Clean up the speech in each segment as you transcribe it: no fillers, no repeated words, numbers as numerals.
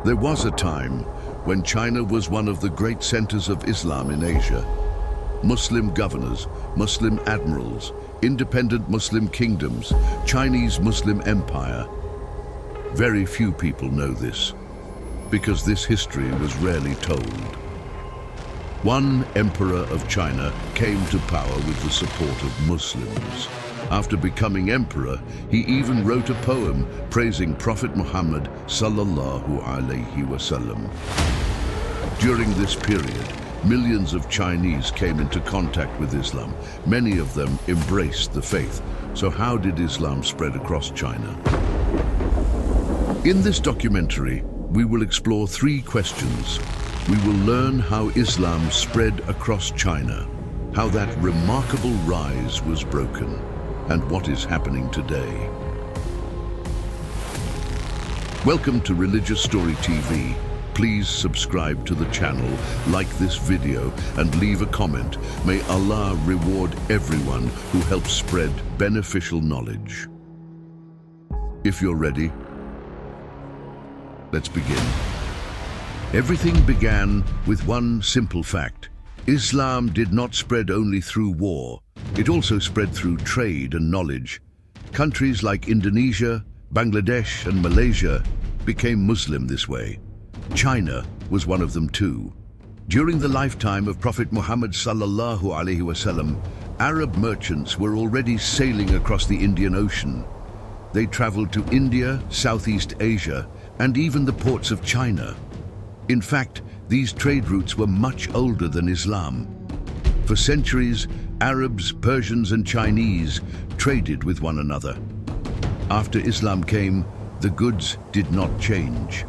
There was a time when China was one of the great centers of Islam in Asia. Muslim governors, Muslim admirals, independent Muslim kingdoms, Chinese Muslim empire. Very few people know this, because this history was rarely told. One emperor of China came to power with the support of Muslims. After becoming emperor, he even wrote a poem praising Prophet Muhammad sallallahu alaihi wasallam. During this period, millions of Chinese came into contact with Islam. Many of them embraced the faith. So how did Islam spread across China? In this documentary, we will explore three questions. We will learn how Islam spread across China, how that remarkable rise was broken, and what is happening today. Welcome to Religious Story TV. Please subscribe to the channel, like this video, and leave a comment. May Allah reward everyone who helps spread beneficial knowledge. If you're ready, let's begin. Everything began with one simple fact. Islam did not spread only through war. It also spread through trade and knowledge. Countries like Indonesia, Bangladesh, and Malaysia became Muslim this way. China was one of them too. During the lifetime of Prophet Muhammad sallallahu alaihi wasallam, Arab merchants were already sailing across the Indian Ocean. They traveled to India, Southeast Asia, and even the ports of China. In fact, these trade routes were much older than Islam. For centuries, Arabs, Persians, and Chinese traded with one another. After Islam came, the goods did not change.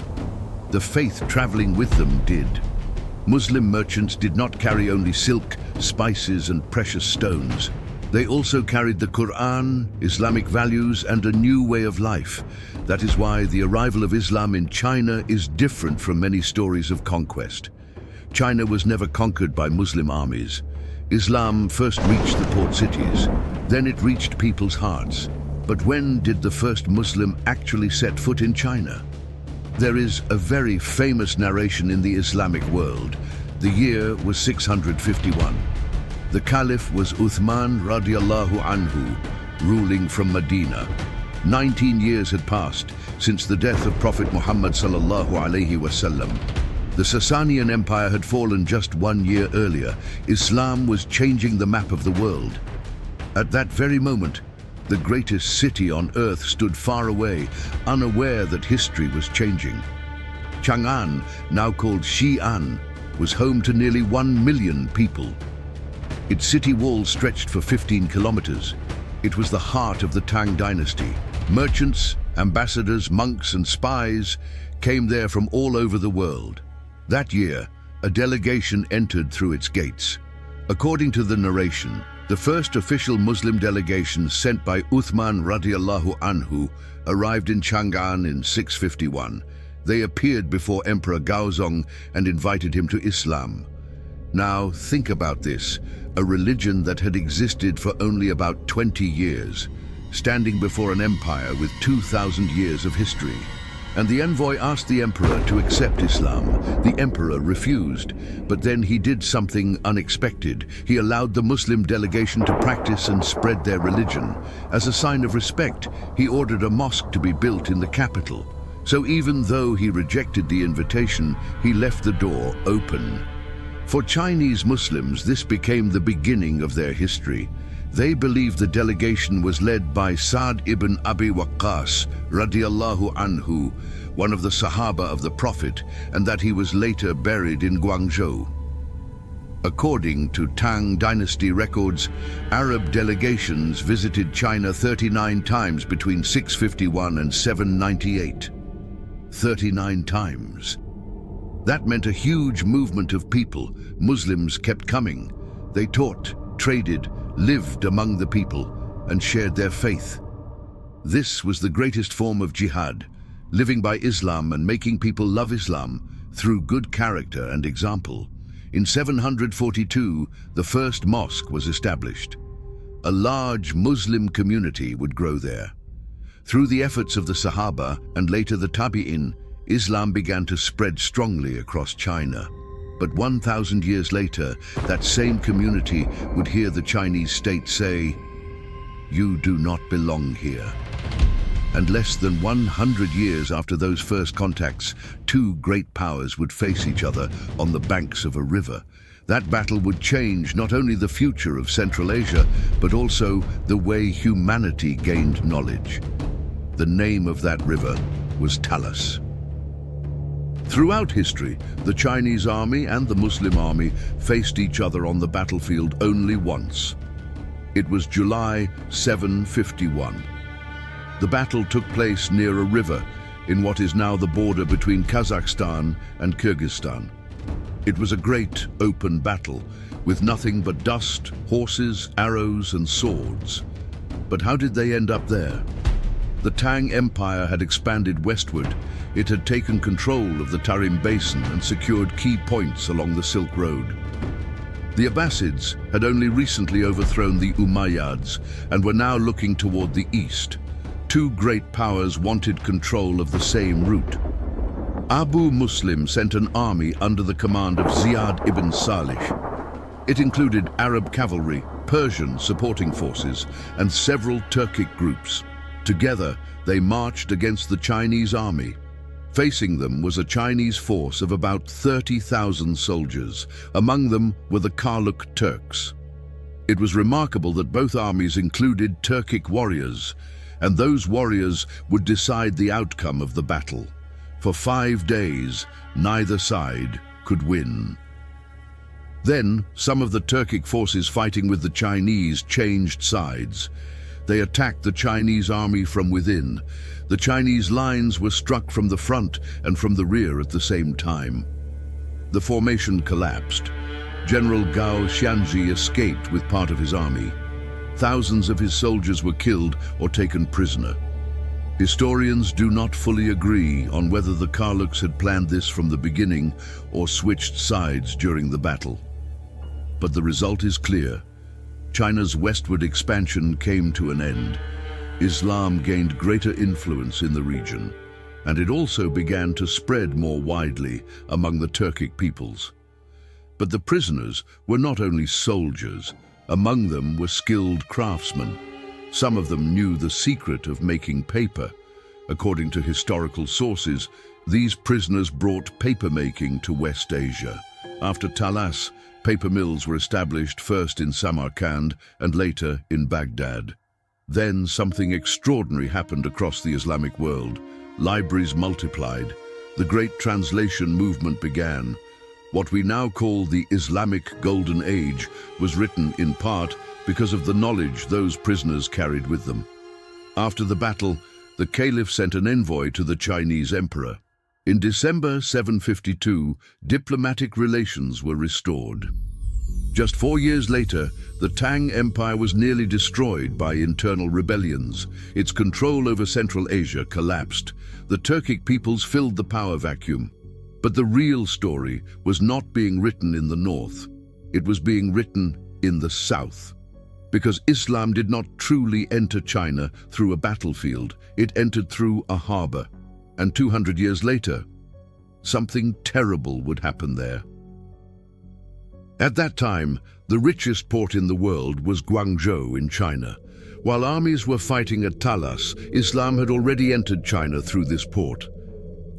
The faith traveling with them did. Muslim merchants did not carry only silk, spices, and precious stones. They also carried the Quran, Islamic values, and a new way of life. That is why the arrival of Islam in China is different from many stories of conquest. China was never conquered by Muslim armies. Islam first reached the port cities, then it reached people's hearts. But when did the first Muslim actually set foot in China? There is a very famous narration in the Islamic world. The year was 651. The Caliph was Uthman radiallahu anhu, ruling from Medina. 19 years had passed since the death of Prophet Muhammad sallallahu alaihi wasallam. The Sasanian Empire had fallen just 1 year earlier. Islam was changing the map of the world. At that very moment, the greatest city on earth stood far away, unaware that history was changing. Chang'an, now called Xi'an, was home to nearly 1 million people. Its city walls stretched for 15 kilometers. It was the heart of the Tang dynasty. Merchants, ambassadors, monks, and spies came there from all over the world. That year, a delegation entered through its gates. According to the narration, the first official Muslim delegation sent by Uthman radiallahu anhu arrived in Chang'an in 651. They appeared before Emperor Gaozong and invited him to Islam. Now think about this, a religion that had existed for only about 20 years, standing before an empire with 2,000 years of history. And the envoy asked the emperor to accept Islam. The emperor refused, but then he did something unexpected. He allowed the Muslim delegation to practice and spread their religion. As a sign of respect, he ordered a mosque to be built in the capital. So even though he rejected the invitation, he left the door open. For Chinese Muslims, this became the beginning of their history. They believed the delegation was led by Sa'd ibn Abi Waqqas radiallahu anhu, one of the Sahabah of the Prophet, and that he was later buried in Guangzhou. According to Tang dynasty records, Arab delegations visited China 39 times between 651 and 798. 39 times. That meant a huge movement of people. Muslims kept coming. They taught, traded, lived among the people, and shared their faith. This was the greatest form of jihad, living by Islam and making people love Islam through good character and example. In 742, the first mosque was established. A large Muslim community would grow there. Through the efforts of the Sahabah and later the Tabi'in, Islam began to spread strongly across China. But 1,000 years later, that same community would hear the Chinese state say, "You do not belong here." And less than 100 years after those first contacts, two great powers would face each other on the banks of a river. That battle would change not only the future of Central Asia, but also the way humanity gained knowledge. The name of that river was Talas. Throughout history, the Chinese army and the Muslim army faced each other on the battlefield only once. It was July 751. The battle took place near a river in what is now the border between Kazakhstan and Kyrgyzstan. It was a great open battle with nothing but dust, horses, arrows and swords. But how did they end up there? The Tang Empire had expanded westward. It had taken control of the Tarim Basin and secured key points along the Silk Road. The Abbasids had only recently overthrown the Umayyads and were now looking toward the east. Two great powers wanted control of the same route. Abu Muslim sent an army under the command of Ziyad ibn Salih. It included Arab cavalry, Persian supporting forces, and several Turkic groups. Together, they marched against the Chinese army. Facing them was a Chinese force of about 30,000 soldiers. Among them were the Karluk Turks. It was remarkable that both armies included Turkic warriors, and those warriors would decide the outcome of the battle. For 5 days, neither side could win. Then, some of the Turkic forces fighting with the Chinese changed sides. They attacked the Chinese army from within. The Chinese lines were struck from the front and from the rear at the same time. The formation collapsed. General Gao Xianzhi escaped with part of his army. Thousands of his soldiers were killed or taken prisoner. Historians do not fully agree on whether the Karluks had planned this from the beginning or switched sides during the battle. But the result is clear. China's westward expansion came to an end. Islam gained greater influence in the region, and it also began to spread more widely among the Turkic peoples. But the prisoners were not only soldiers. Among them were skilled craftsmen. Some of them knew the secret of making paper. According to historical sources, these prisoners brought paper-making to West Asia. After Talas, paper mills were established first in Samarkand and later in Baghdad. Then something extraordinary happened across the Islamic world. Libraries multiplied. The Great Translation movement began. What we now call the Islamic Golden Age was written in part because of the knowledge those prisoners carried with them. After the battle, the Caliph sent an envoy to the Chinese emperor. In December 752, diplomatic relations were restored. Just 4 years later, the Tang Empire was nearly destroyed by internal rebellions. Its control over Central Asia collapsed. The Turkic peoples filled the power vacuum. But the real story was not being written in the north. It was being written in the south. Because Islam did not truly enter China through a battlefield, it entered through a harbor. And 200 years later, something terrible would happen there. At that time, the richest port in the world was Guangzhou in China. While armies were fighting at Talas, Islam had already entered China through this port.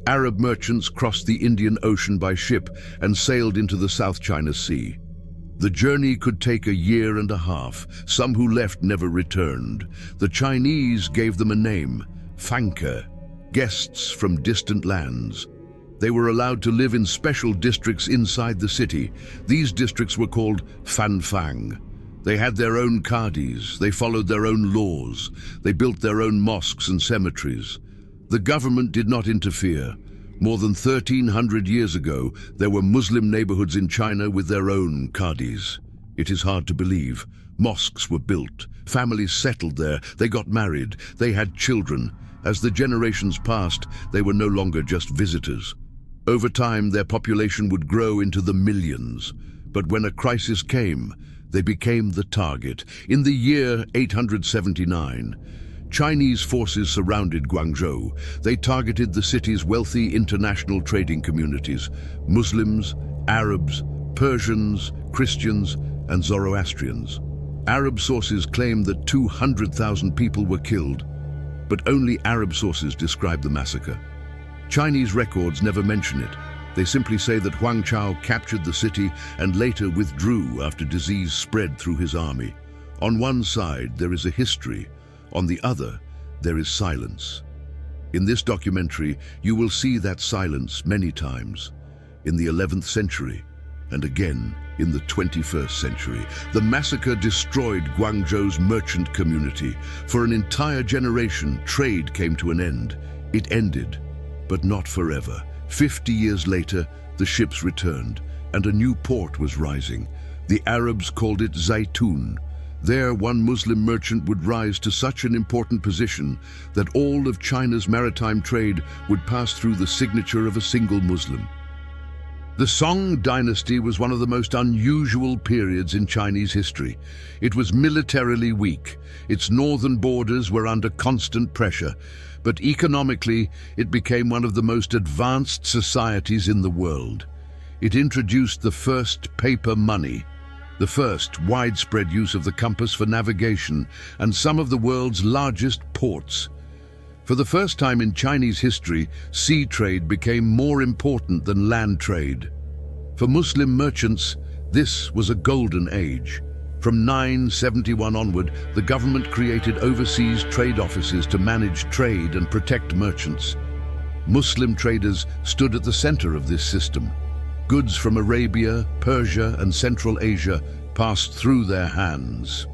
Arab merchants crossed the Indian Ocean by ship and sailed into the South China Sea. The journey could take a year and a half. Some who left never returned. The Chinese gave them a name, Fanke, guests from distant lands. They were allowed to live in special districts inside the city. These districts were called Fanfang. They had their own qadis. They followed their own laws. They built their own mosques and cemeteries. The government did not interfere. More than 1,300 years ago, there were Muslim neighborhoods in China with their own qadis. It is hard to believe. Mosques were built. Families settled there. They got married. They had children. As the generations passed, they were no longer just visitors. Over time, their population would grow into the millions. But when a crisis came, they became the target. In the year 879, Chinese forces surrounded Guangzhou. They targeted the city's wealthy international trading communities: Muslims, Arabs, Persians, Christians, and Zoroastrians. Arab sources claim that 200,000 people were killed, but only Arab sources describe the massacre. Chinese records never mention it. They simply say that Huang Chao captured the city and later withdrew after disease spread through his army. On one side, there is a history. On the other, there is silence. In this documentary, you will see that silence many times. In the 11th century, and again in the 21st century, the massacre destroyed Guangzhou's merchant community. For an entire generation, trade came to an end. It ended, but not forever. 50 years later, the ships returned, and a new port was rising. The Arabs called it Zaytun. There, one Muslim merchant would rise to such an important position that all of China's maritime trade would pass through the signature of a single Muslim. The Song dynasty was one of the most unusual periods in Chinese history. It was militarily weak. Its northern borders were under constant pressure, but economically, it became one of the most advanced societies in the world. It introduced the first paper money, the first widespread use of the compass for navigation, and some of the world's largest ports. For the first time in Chinese history, sea trade became more important than land trade. For Muslim merchants, this was a golden age. From 971 onward, the government created overseas trade offices to manage trade and protect merchants. Muslim traders stood at the center of this system. Goods from Arabia, Persia, and Central Asia passed through their hands.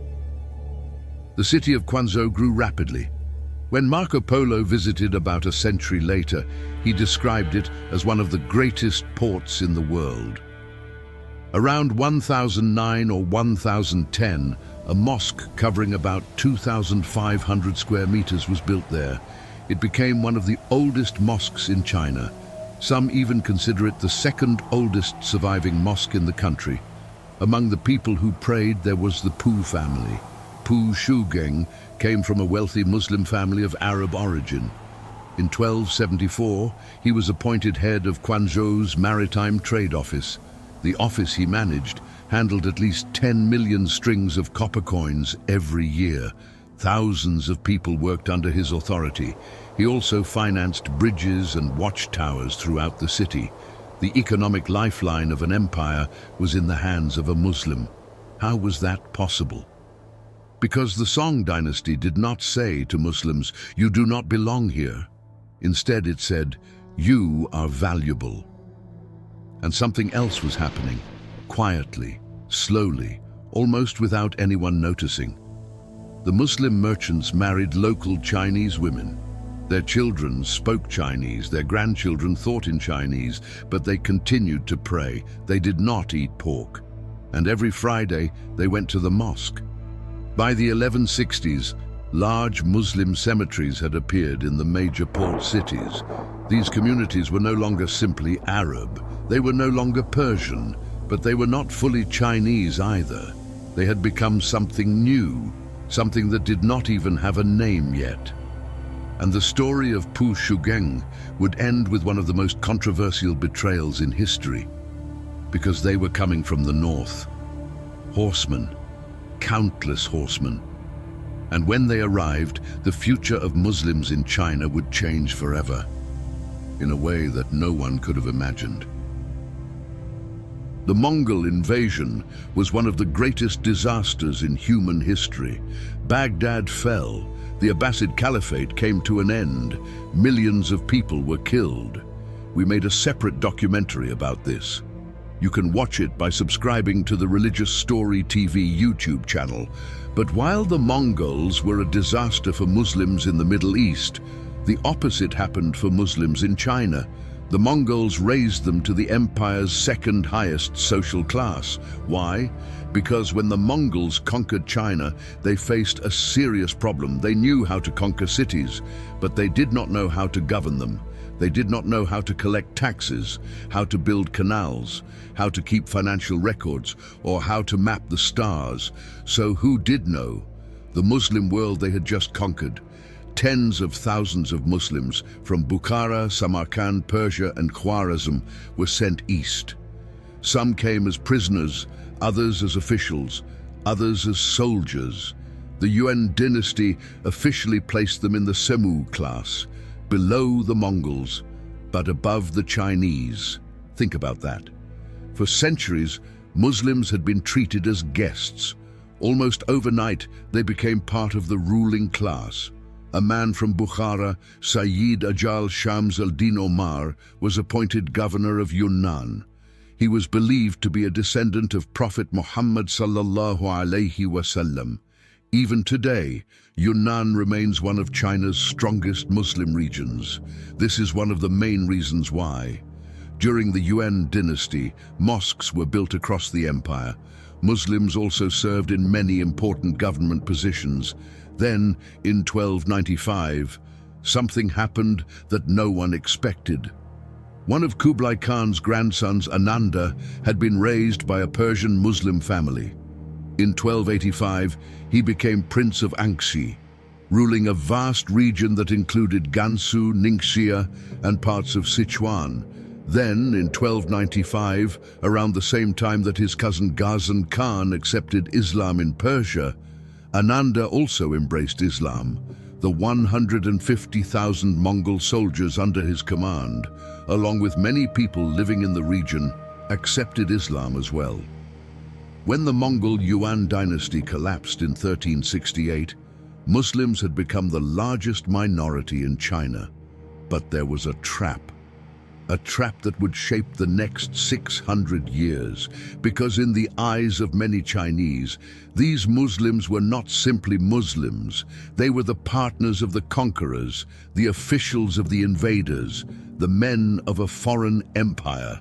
The city of Guangzhou grew rapidly. When Marco Polo visited about a century later, he described it as one of the greatest ports in the world. Around 1009 or 1010, a mosque covering about 2,500 square meters was built there. It became one of the oldest mosques in China. Some even consider it the second oldest surviving mosque in the country. Among the people who prayed, there was the Pu family. Pu Zheng came from a wealthy Muslim family of Arab origin. In 1274, he was appointed head of Guangzhou's maritime trade office. The office he managed handled at least 10 million strings of copper coins every year. Thousands of people worked under his authority. He also financed bridges and watchtowers throughout the city. The economic lifeline of an empire was in the hands of a Muslim. How was that possible? Because the Song dynasty did not say to Muslims, "You do not belong here." Instead, it said, "You are valuable." And something else was happening, quietly, slowly, almost without anyone noticing. The Muslim merchants married local Chinese women. Their children spoke Chinese, their grandchildren thought in Chinese, but they continued to pray. They did not eat pork. And every Friday, they went to the mosque. By the 1160s, large Muslim cemeteries had appeared in the major port cities. These communities were no longer simply Arab. They were no longer Persian, but they were not fully Chinese either. They had become something new, something that did not even have a name yet. And the story of Pu Zheng would end with one of the most controversial betrayals in history, because they were coming from the north. Horsemen, countless horsemen. And when they arrived, the future of Muslims in China would change forever, in a way that no one could have imagined. The Mongol invasion was one of the greatest disasters in human history. Baghdad fell, the Abbasid Caliphate came to an end, millions of people were killed. We made a separate documentary about this. You can watch it by subscribing to the Religious Story TV YouTube channel. But while the Mongols were a disaster for Muslims in the Middle East, the opposite happened for Muslims in China. The Mongols raised them to the empire's second highest social class. Why? Because when the Mongols conquered China, they faced a serious problem. They knew how to conquer cities, but they did not know how to govern them. They did not know how to collect taxes, how to build canals, how to keep financial records, or how to map the stars. So who did know? The Muslim world they had just conquered. Tens of thousands of Muslims from Bukhara, Samarkand, Persia, and Khwarezm were sent east. Some came as prisoners, others as officials, others as soldiers. The Yuan dynasty officially placed them in the Semu class, below the Mongols, but above the Chinese. Think about that. For centuries, Muslims had been treated as guests. Almost overnight, they became part of the ruling class. A man from Bukhara, Sayyid Ajal Shams al-Din Omar, was appointed governor of Yunnan. He was believed to be a descendant of Prophet Muhammad sallallahu alaihi wasallam. Even today, Yunnan remains one of China's strongest Muslim regions. This is one of the main reasons why. During the Yuan dynasty, mosques were built across the empire. Muslims also served in many important government positions. Then, in 1295, something happened that no one expected. One of Kublai Khan's grandsons, Ananda, had been raised by a Persian Muslim family. In 1285, he became Prince of Anxi, ruling a vast region that included Gansu, Ningxia, and parts of Sichuan. Then, in 1295, around the same time that his cousin Ghazan Khan accepted Islam in Persia, Ananda also embraced Islam. The 150,000 Mongol soldiers under his command, along with many people living in the region, accepted Islam as well. When the Mongol Yuan dynasty collapsed in 1368, Muslims had become the largest minority in China. But there was a trap that would shape the next 600 years, because in the eyes of many Chinese, these Muslims were not simply Muslims. They were the partners of the conquerors, the officials of the invaders, the men of a foreign empire.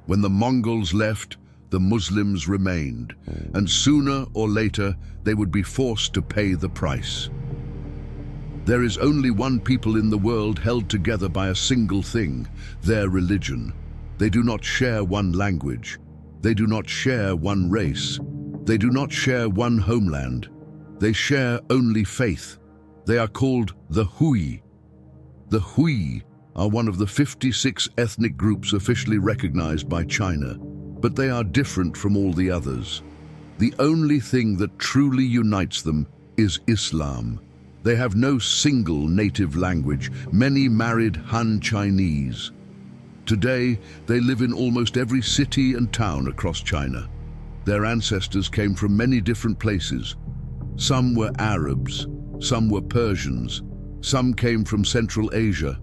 When the Mongols left, the Muslims remained, and sooner or later they would be forced to pay the price. There is only one people in the world held together by a single thing, their religion. They do not share one language. They do not share one race. They do not share one homeland. They share only faith. They are called the Hui. The Hui are one of the 56 ethnic groups officially recognized by China, but they are different from all the others. The only thing that truly unites them is Islam. They have no single native language. Many married Han Chinese. Today, they live in almost every city and town across China. Their ancestors came from many different places. Some were Arabs, some were Persians, some came from Central Asia.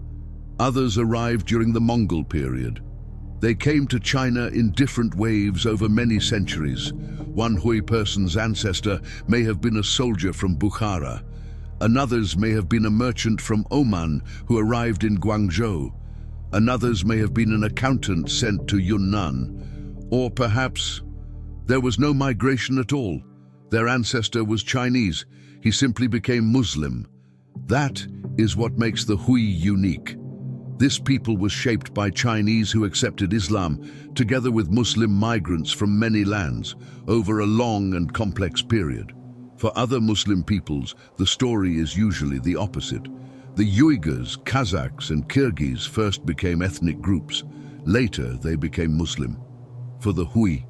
Others arrived during the Mongol period. They came to China in different waves over many centuries. One Hui person's ancestor may have been a soldier from Bukhara. Another's may have been a merchant from Oman who arrived in Guangzhou. Another's may have been an accountant sent to Yunnan. Or perhaps there was no migration at all. Their ancestor was Chinese. He simply became Muslim. That is what makes the Hui unique. This people was shaped by Chinese who accepted Islam, together with Muslim migrants from many lands, over a long and complex period. For other Muslim peoples, the story is usually the opposite. The Uyghurs, Kazakhs, and Kyrgyz first became ethnic groups. Later, they became Muslim. For the Hui,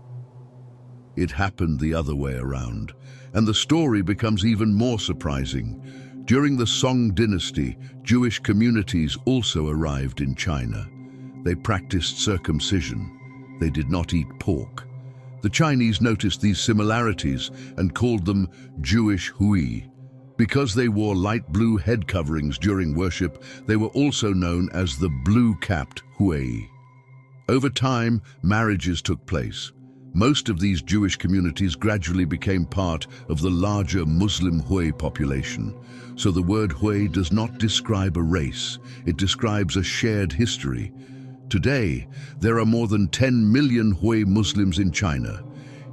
it happened the other way around, and the story becomes even more surprising. During the Song dynasty, Jewish communities also arrived in China. They practiced circumcision. They did not eat pork. The Chinese noticed these similarities and called them Jewish Hui. Because they wore light blue head coverings during worship, they were also known as the blue-capped Hui. Over time, marriages took place. Most of these Jewish communities gradually became part of the larger Muslim Hui population. So the word Hui does not describe a race, it describes a shared history. Today, there are more than 10 million Hui Muslims in China.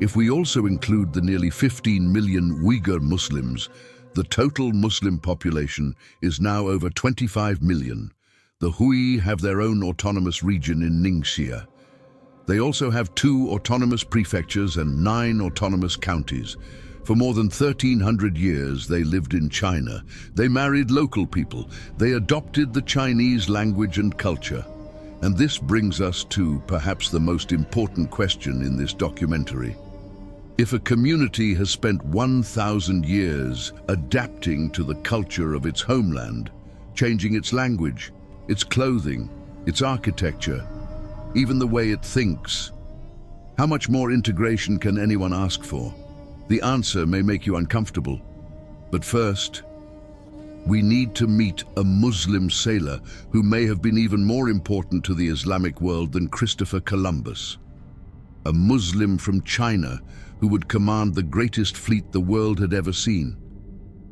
If we also include the nearly 15 million Uyghur Muslims, the total Muslim population is now over 25 million. The Hui have their own autonomous region in Ningxia. They also have 2 autonomous prefectures and 9 autonomous counties. For more than 1,300 years, they lived in China. They married local people. They adopted the Chinese language and culture. And this brings us to perhaps the most important question in this documentary. If a community has spent 1,000 years adapting to the culture of its homeland, changing its language, its clothing, its architecture, even the way it thinks, how much more integration can anyone ask for? The answer may make you uncomfortable, but first, we need to meet a Muslim sailor who may have been even more important to the Islamic world than Christopher Columbus. A Muslim from China who would command the greatest fleet the world had ever seen.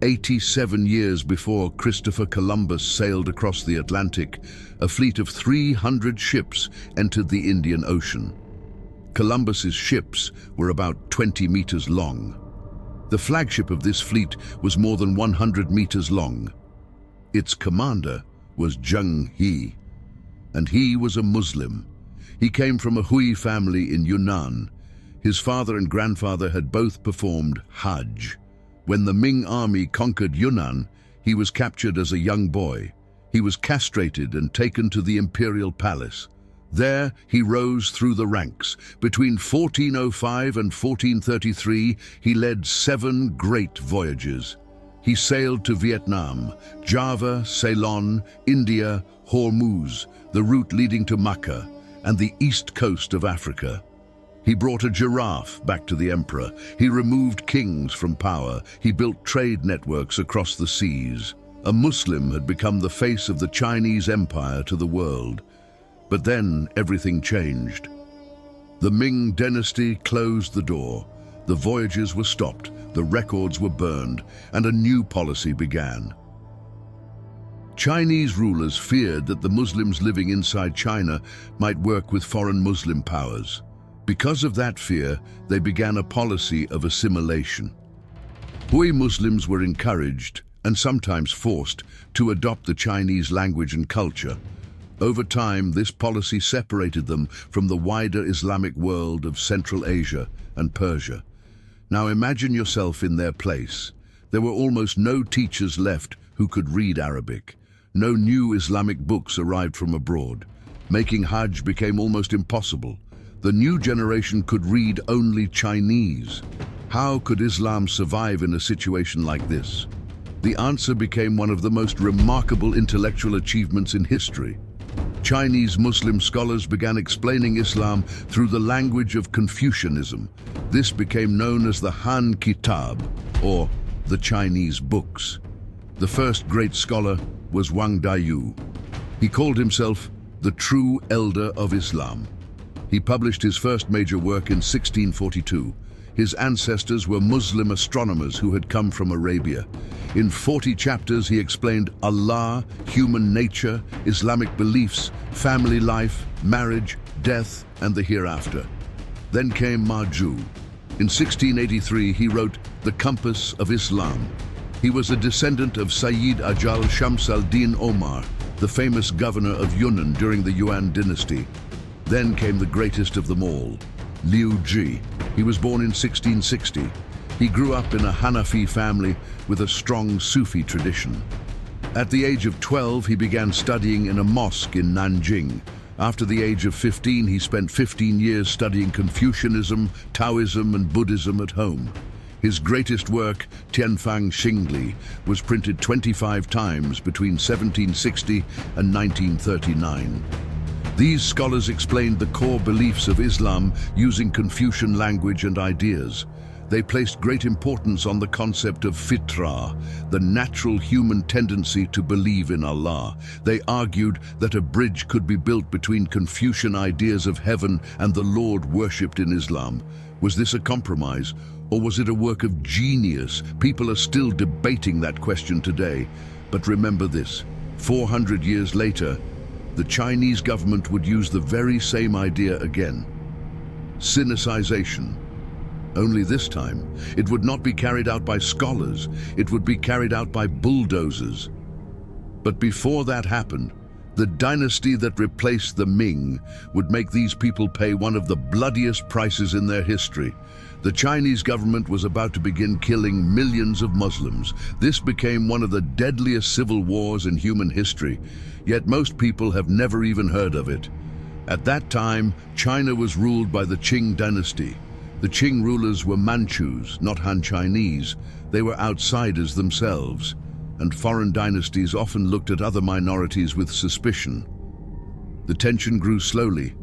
87 years before Christopher Columbus sailed across the Atlantic, a fleet of 300 ships entered the Indian Ocean. Columbus's ships were about 20 meters long. The flagship of this fleet was more than 100 meters long. Its commander was Zheng, and he was a Muslim. He came from a Hui family in Yunnan. His father and grandfather had both performed Hajj. When the Ming army conquered Yunnan, he was captured as a young boy. He was castrated and taken to the imperial palace. There he rose through the ranks. Between 1405 and 1433, he led 7 great voyages. He sailed to Vietnam, Java, Ceylon, India, Hormuz, the route leading to Makkah, and the east coast of Africa. He brought a giraffe back to the emperor. He removed kings from power. He built trade networks across the seas. A Muslim had become the face of the Chinese empire to the world. But then everything changed. The Ming dynasty closed the door. The voyages were stopped, the records were burned, and a new policy began. Chinese rulers feared that the Muslims living inside China might work with foreign Muslim powers. Because of that fear, they began a policy of assimilation. Hui Muslims were encouraged, and sometimes forced, to adopt the Chinese language and culture. Over time, this policy separated them from the wider Islamic world of Central Asia and Persia. Now imagine yourself in their place. There were almost no teachers left who could read Arabic. No new Islamic books arrived from abroad. Making Hajj became almost impossible. The new generation could read only Chinese. How could Islam survive in a situation like this? The answer became one of the most remarkable intellectual achievements in history. Chinese Muslim scholars began explaining Islam through the language of Confucianism. This became known as the Han Kitab, or the Chinese books. The first great scholar was Wang Dayu. He called himself the true elder of Islam. He published his first major work in 1642. His ancestors were Muslim astronomers who had come from Arabia. In 40 chapters, he explained Allah, human nature, Islamic beliefs, family life, marriage, death, and the hereafter. Then came Maju. In 1683, he wrote The Compass of Islam. He was a descendant of Sayyid Ajal Shams al-Din Omar, the famous governor of Yunnan during the Yuan dynasty. Then came the greatest of them all, Liu Ji. He was born in 1660. He grew up in a Hanafi family with a strong Sufi tradition. At the age of 12, he began studying in a mosque in Nanjing. After the age of 15, he spent 15 years studying Confucianism, Taoism, and Buddhism at home. His greatest work, Tianfang Xingli, was printed 25 times between 1760 and 1939. These scholars explained the core beliefs of Islam using Confucian language and ideas. They placed great importance on the concept of fitrah, the natural human tendency to believe in Allah. They argued that a bridge could be built between Confucian ideas of heaven and the Lord worshipped in Islam. Was this a compromise, or was it a work of genius? People are still debating that question today. But remember this, 400 years later, the Chinese government would use the very same idea again. Sinicization. Only this time, it would not be carried out by scholars, it would be carried out by bulldozers. But before that happened, The dynasty that replaced the Ming would make these people pay one of the bloodiest prices in their history. The Chinese government was about to begin killing millions of Muslims. This became one of the deadliest civil wars in human history, yet most people have never even heard of it. At that time, China was ruled by the Qing dynasty. The Qing rulers were Manchus, not Han Chinese. They were outsiders themselves, and foreign dynasties often looked at other minorities with suspicion. The tension grew slowly.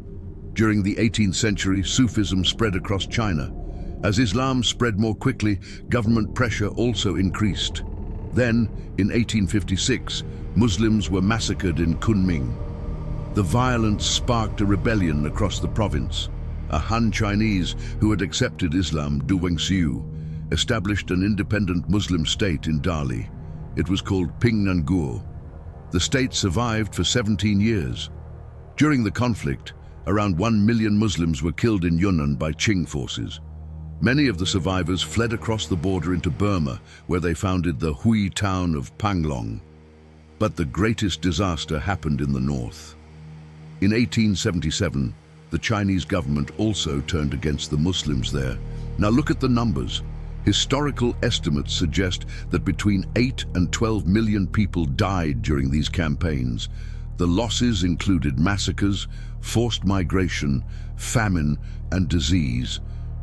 During the 18th century, Sufism spread across China. As Islam spread more quickly, government pressure also increased. Then, in 1856, Muslims were massacred in Kunming. The violence sparked a rebellion across the province. A Han Chinese who had accepted Islam, Du Wengxiu, established an independent Muslim state in Dali. It was called Pingnanguo. The state survived for 17 years. During the conflict, around 1 million Muslims were killed in Yunnan by Qing forces. Many of the survivors fled across the border into Burma, where they founded the Hui town of Panglong. But the greatest disaster happened in the north. In 1877, the Chinese government also turned against the Muslims there. Now look at the numbers. Historical estimates suggest that between 8 and 12 million people died during these campaigns. The losses included massacres, forced migration, famine, and disease.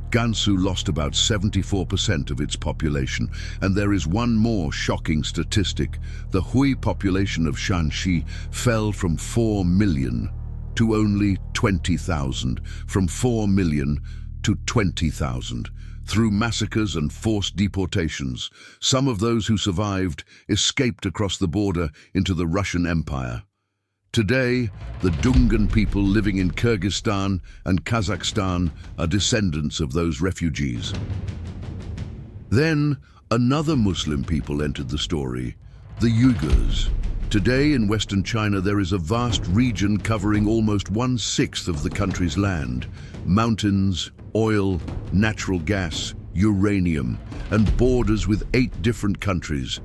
Gansu lost about 74% of its population, and there is one more shocking statistic. The Hui population of Shanxi fell from 4 million to only 20,000, from 4 million to 20,000, through massacres and forced deportations. Some of those who survived escaped across the border into the Russian Empire. Today, the Dungan people living in Kyrgyzstan and Kazakhstan are descendants of those refugees. Then, another Muslim people entered the story, the Uyghurs. Today in Western China there is a vast region covering almost 1/6 of the country's land. Mountains, oil, natural gas, uranium, and borders with 8 different countries.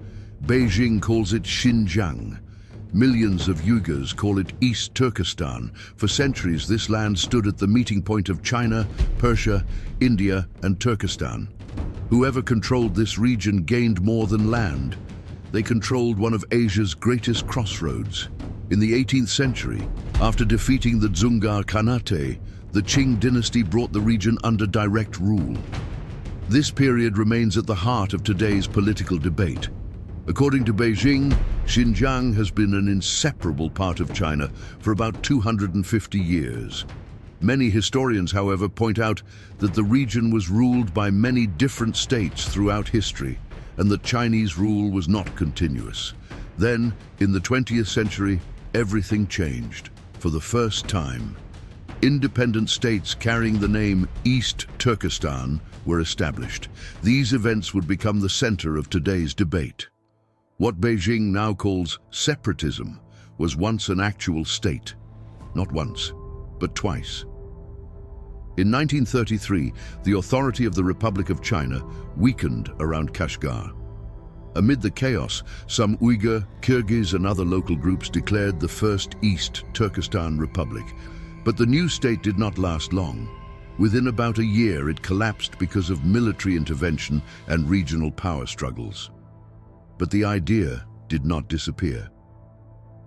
Beijing calls it Xinjiang. Millions of Uyghurs call it East Turkestan. For centuries, this land stood at the meeting point of China, Persia, India, and Turkestan. Whoever controlled this region gained more than land. They controlled one of Asia's greatest crossroads. In the 18th century, after defeating the Dzungar Khanate, the Qing dynasty brought the region under direct rule. This period remains at the heart of today's political debate. According to Beijing, Xinjiang has been an inseparable part of China for about 250 years. Many historians, however, point out that the region was ruled by many different states throughout history, and that Chinese rule was not continuous. Then, in the 20th century, everything changed. For the first time, independent states carrying the name East Turkestan were established. These events would become the center of today's debate. What Beijing now calls separatism was once an actual state. Not once, but twice. In 1933, the authority of the Republic of China weakened around Kashgar. Amid the chaos, some Uyghur, Kyrgyz, and other local groups declared the first East Turkestan Republic. But the new state did not last long. Within about a year, it collapsed because of military intervention and regional power struggles. But the idea did not disappear.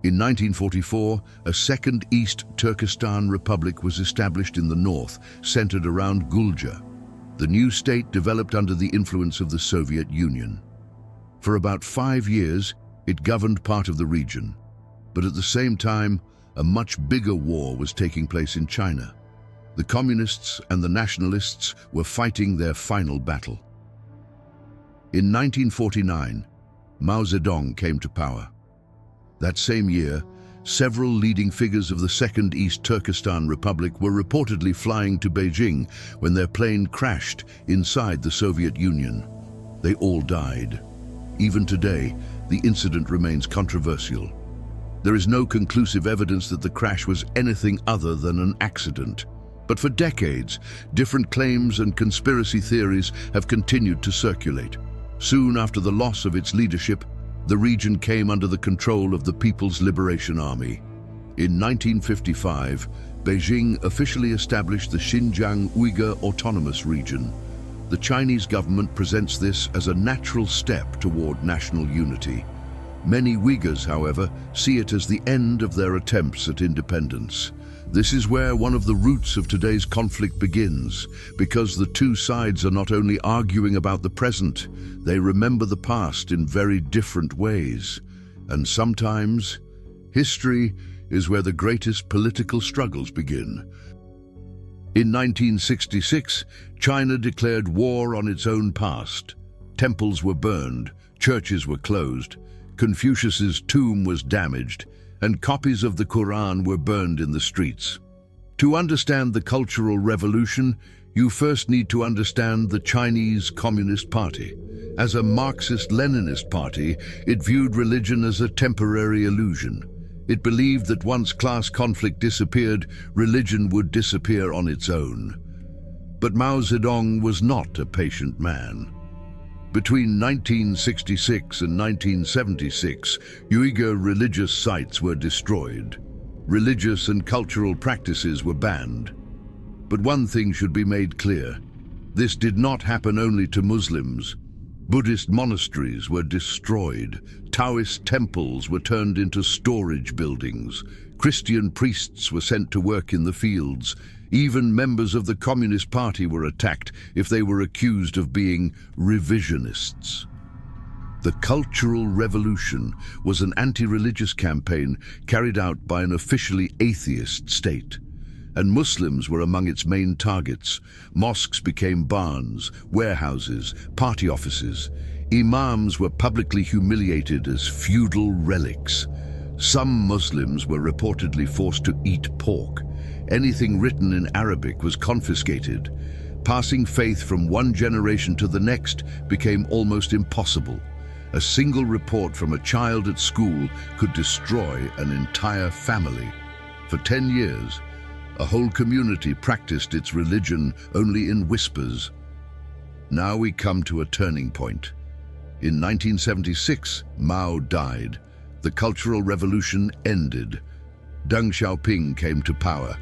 In 1944, a second East Turkestan Republic was established in the north, centered around Gulja. The new state developed under the influence of the Soviet Union. For about 5 years, it governed part of the region. But at the same time, a much bigger war was taking place in China. The communists and the nationalists were fighting their final battle. In 1949, Mao Zedong came to power. That same year, several leading figures of the Second East Turkestan Republic were reportedly flying to Beijing when their plane crashed inside the Soviet Union. They all died. Even today, the incident remains controversial. There is no conclusive evidence that the crash was anything other than an accident. But for decades, different claims and conspiracy theories have continued to circulate. Soon after the loss of its leadership, the region came under the control of the People's Liberation Army. In 1955, Beijing officially established the Xinjiang Uyghur Autonomous Region. The Chinese government presents this as a natural step toward national unity. Many Uyghurs, however, see it as the end of their attempts at independence. This is where one of the roots of today's conflict begins, because the two sides are not only arguing about the present, they remember the past in very different ways. And sometimes, history is where the greatest political struggles begin. In 1966, China declared war on its own past. Temples were burned, churches were closed, Confucius's tomb was damaged, and copies of the Quran were burned in the streets. To understand the Cultural Revolution, you first need to understand the Chinese Communist Party. As a Marxist-Leninist party, it viewed religion as a temporary illusion. It believed that once class conflict disappeared, religion would disappear on its own. But Mao Zedong was not a patient man. Between 1966 and 1976, Uyghur religious sites were destroyed. Religious and cultural practices were banned. But one thing should be made clear. This did not happen only to Muslims. Buddhist monasteries were destroyed. Taoist temples were turned into storage buildings. Christian priests were sent to work in the fields. Even members of the Communist Party were attacked if they were accused of being revisionists. The Cultural Revolution was an anti-religious campaign carried out by an officially atheist state, and Muslims were among its main targets. Mosques became barns, warehouses, party offices. Imams were publicly humiliated as feudal relics. Some Muslims were reportedly forced to eat pork. Anything written in Arabic was confiscated. Passing faith from one generation to the next became almost impossible. A single report from a child at school could destroy an entire family. For 10 years, a whole community practiced its religion only in whispers. Now we come to a turning point. In 1976, Mao died. The Cultural Revolution ended. Deng Xiaoping came to power.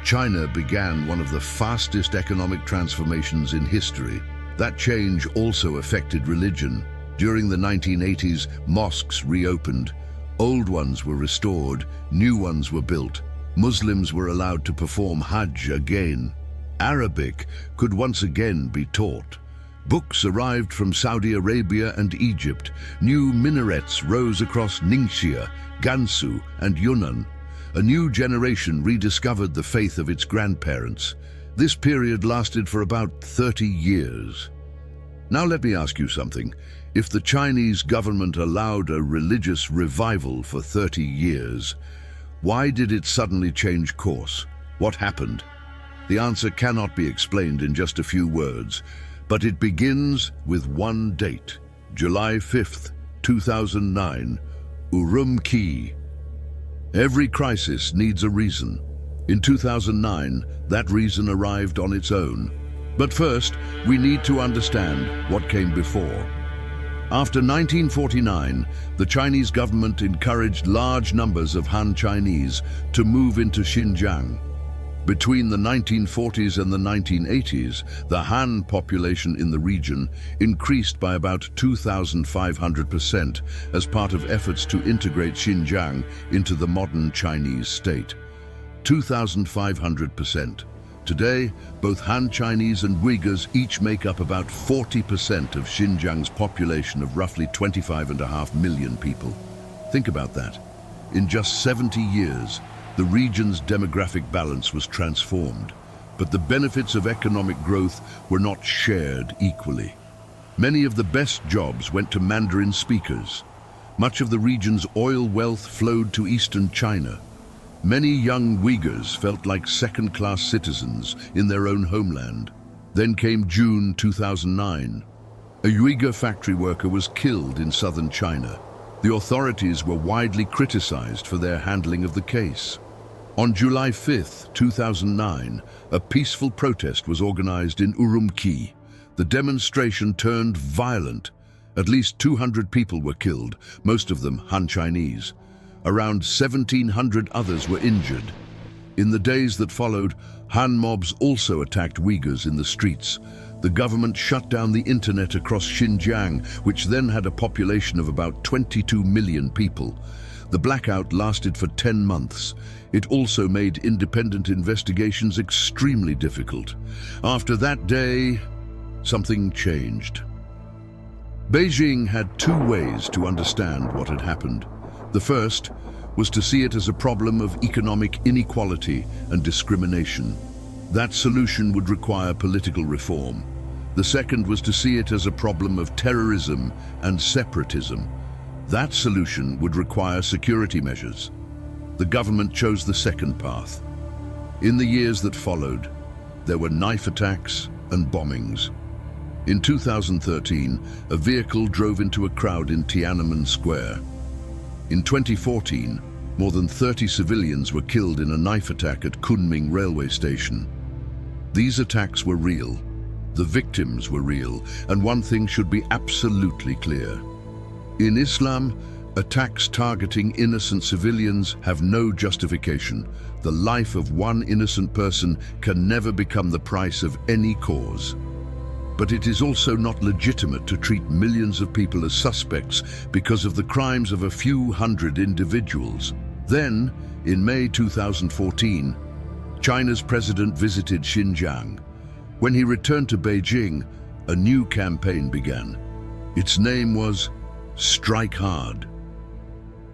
China began one of the fastest economic transformations in history. That change also affected religion. During the 1980s, mosques reopened. Old ones were restored, new ones were built. Muslims were allowed to perform Hajj again. Arabic could once again be taught. Books arrived from Saudi Arabia and Egypt. New minarets rose across Ningxia, Gansu, and Yunnan. A new generation rediscovered the faith of its grandparents. This period lasted for about 30 years. Now let me ask you something. If the Chinese government allowed a religious revival for 30 years, why did it suddenly change course? What happened? The answer cannot be explained in just a few words, but it begins with one date, July 5th, 2009, Urumqi. Every crisis needs a reason. In 2009, that reason arrived on its own. But first, we need to understand what came before. After 1949, the Chinese government encouraged large numbers of Han Chinese to move into Xinjiang. Between the 1940s and the 1980s, the Han population in the region increased by about 2,500% as part of efforts to integrate Xinjiang into the modern Chinese state. 2,500%. Today, both Han Chinese and Uyghurs each make up about 40% of Xinjiang's population of roughly 25.5 million people. Think about that. In just 70 years, the region's demographic balance was transformed, but the benefits of economic growth were not shared equally. Many of the best jobs went to Mandarin speakers. Much of the region's oil wealth flowed to eastern China. Many young Uyghurs felt like second-class citizens in their own homeland. Then came June 2009. A Uyghur factory worker was killed in southern China. The authorities were widely criticized for their handling of the case. On July 5th, 2009, a peaceful protest was organized in Urumqi. The demonstration turned violent. At least 200 people were killed, most of them Han Chinese. Around 1,700 others were injured. In the days that followed, Han mobs also attacked Uyghurs in the streets. The government shut down the internet across Xinjiang, which then had a population of about 22 million people. The blackout lasted for 10 months. It also made independent investigations extremely difficult. After that day, something changed. Beijing had two ways to understand what had happened. The first was to see it as a problem of economic inequality and discrimination. That solution would require political reform. The second was to see it as a problem of terrorism and separatism. That solution would require security measures. The government chose the second path. In the years that followed, there were knife attacks and bombings. In 2013, a vehicle drove into a crowd in Tiananmen Square. In 2014, more than 30 civilians were killed in a knife attack at Kunming railway station. These attacks were real. The victims were real, and one thing should be absolutely clear. In Islam, attacks targeting innocent civilians have no justification. The life of one innocent person can never become the price of any cause. But it is also not legitimate to treat millions of people as suspects because of the crimes of a few hundred individuals. Then, in May 2014, China's president visited Xinjiang. When he returned to Beijing, a new campaign began. Its name was Strike Hard.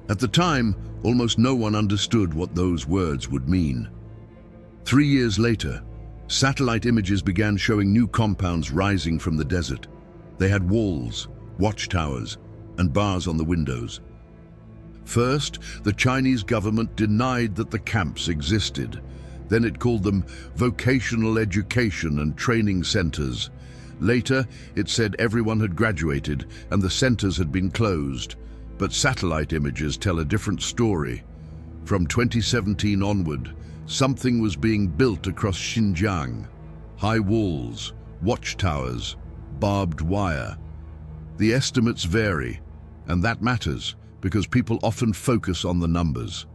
At the time, almost no one understood what those words would mean. 3 years later, satellite images began showing new compounds rising from the desert. They had walls, watchtowers, and bars on the windows. First, the Chinese government denied that the camps existed. Then it called them vocational education and training centers. Later, it said everyone had graduated and the centers had been closed. But satellite images tell a different story. From 2017 onward, something was being built across Xinjiang. High walls, watchtowers, barbed wire. The estimates vary, and that matters because people often focus on the numbers.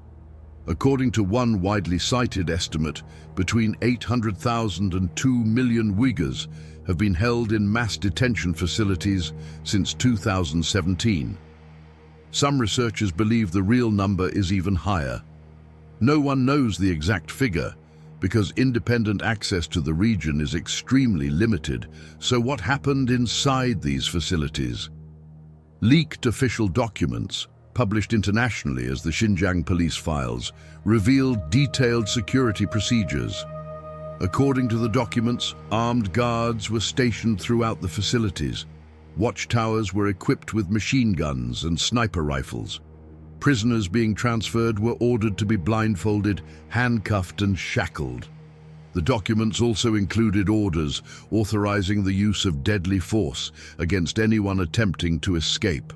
According to one widely cited estimate, between 800,000 and 2 million Uyghurs have been held in mass detention facilities since 2017. Some researchers believe the real number is even higher. No one knows the exact figure because independent access to the region is extremely limited. So what happened inside these facilities? Leaked official documents, published internationally as the Xinjiang police files, revealed detailed security procedures. According to the documents, armed guards were stationed throughout the facilities. Watchtowers were equipped with machine guns and sniper rifles. Prisoners being transferred were ordered to be blindfolded, handcuffed and shackled. The documents also included orders authorizing the use of deadly force against anyone attempting to escape.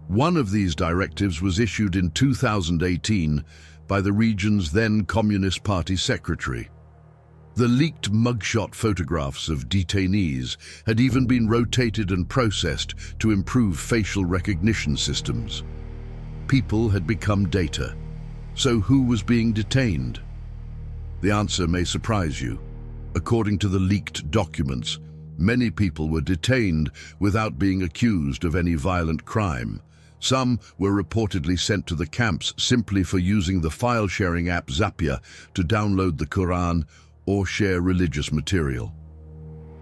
One of these directives was issued in 2018 by the region's then Communist Party secretary. The leaked mugshot photographs of detainees had even been rotated and processed to improve facial recognition systems. People had become data. So who was being detained? The answer may surprise you. According to the leaked documents, many people were detained without being accused of any violent crime. Some were reportedly sent to the camps simply for using the file-sharing app Zapier to download the Quran or share religious material.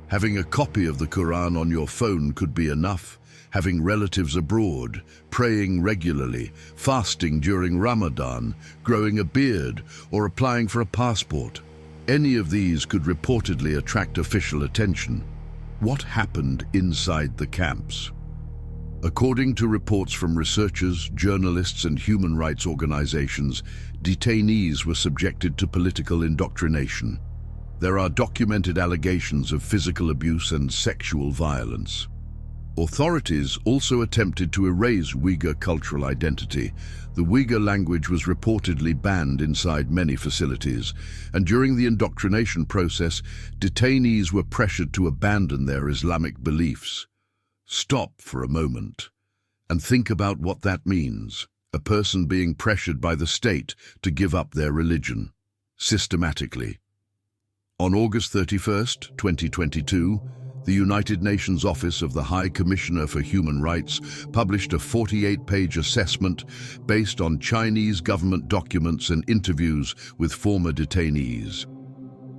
Having a copy of the Quran on your phone could be enough. Having relatives abroad, praying regularly, fasting during Ramadan, growing a beard, or applying for a passport. Any of these could reportedly attract official attention. What happened inside the camps? According to reports from researchers, journalists, and human rights organizations, detainees were subjected to political indoctrination. There are documented allegations of physical abuse and sexual violence. Authorities also attempted to erase Uyghur cultural identity. The Uyghur language was reportedly banned inside many facilities, and during the indoctrination process, detainees were pressured to abandon their Islamic beliefs. Stop for a moment and think about what that means. a person being pressured by the state to give up their religion, systematically. On August 31st, 2022, the United Nations Office of the High Commissioner for Human Rights published a 48-page assessment based on Chinese government documents and interviews with former detainees.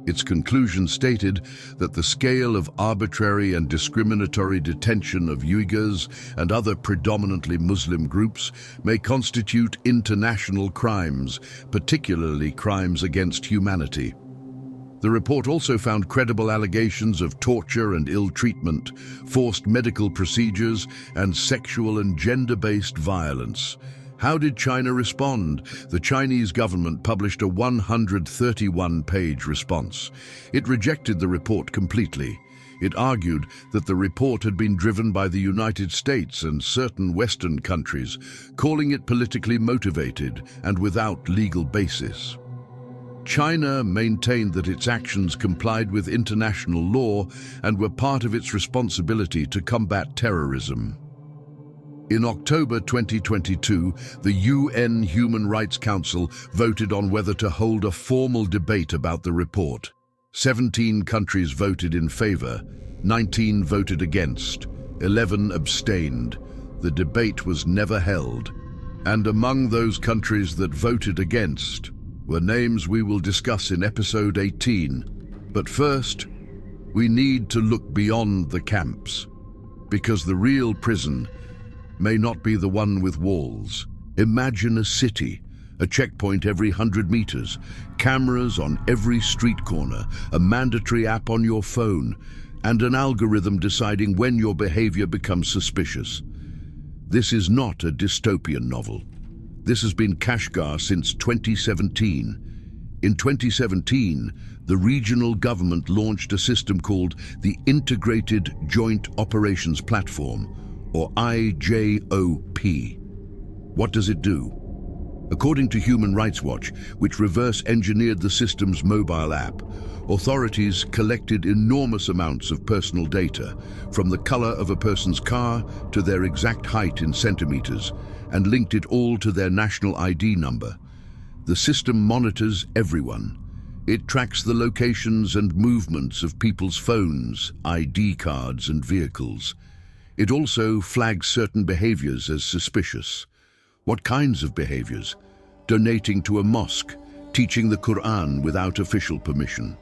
Its conclusion stated that the scale of arbitrary and discriminatory detention of Uyghurs and other predominantly Muslim groups may constitute international crimes, particularly crimes against humanity. The report also found credible allegations of torture and ill treatment, forced medical procedures, and sexual and gender-based violence. How did China respond? The Chinese government published a 131-page response. It rejected the report completely. It argued that the report had been driven by the United States and certain Western countries, calling it politically motivated and without legal basis. China maintained that its actions complied with international law and were part of its responsibility to combat terrorism. In October 2022, the UN Human Rights Council voted on whether to hold a formal debate about the report. 17 countries voted in favor, 19 voted against, 11 abstained. The debate was never held. And among those countries that voted against were names we will discuss in episode 18. But first, we need to look beyond the camps, because the real prison may not be the one with walls. Imagine a city, a checkpoint every 100 meters, cameras on every street corner, a mandatory app on your phone, and an algorithm deciding when your behavior becomes suspicious. This is not a dystopian novel. This has been Kashgar since 2017. In 2017, the regional government launched a system called the Integrated Joint Operations Platform, or IJOP. What does it do? According to Human Rights Watch, which reverse-engineered the system's mobile app, authorities collected enormous amounts of personal data, from the color of a person's car to their exact height in centimeters, and linked it all to their national ID number. The system monitors everyone. It tracks the locations and movements of people's phones, ID cards, and vehicles. It also flags certain behaviors as suspicious. What kinds of behaviors? Donating to a mosque, teaching the Quran without official permission.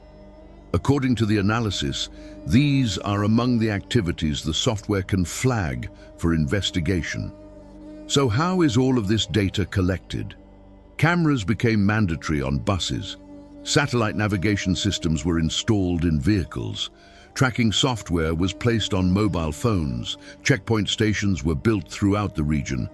According to the analysis, these are among the activities the software can flag for investigation. So how is all of this data collected? Cameras became mandatory on buses. Satellite navigation systems were installed in vehicles. Tracking software was placed on mobile phones. Checkpoint stations were built throughout the region.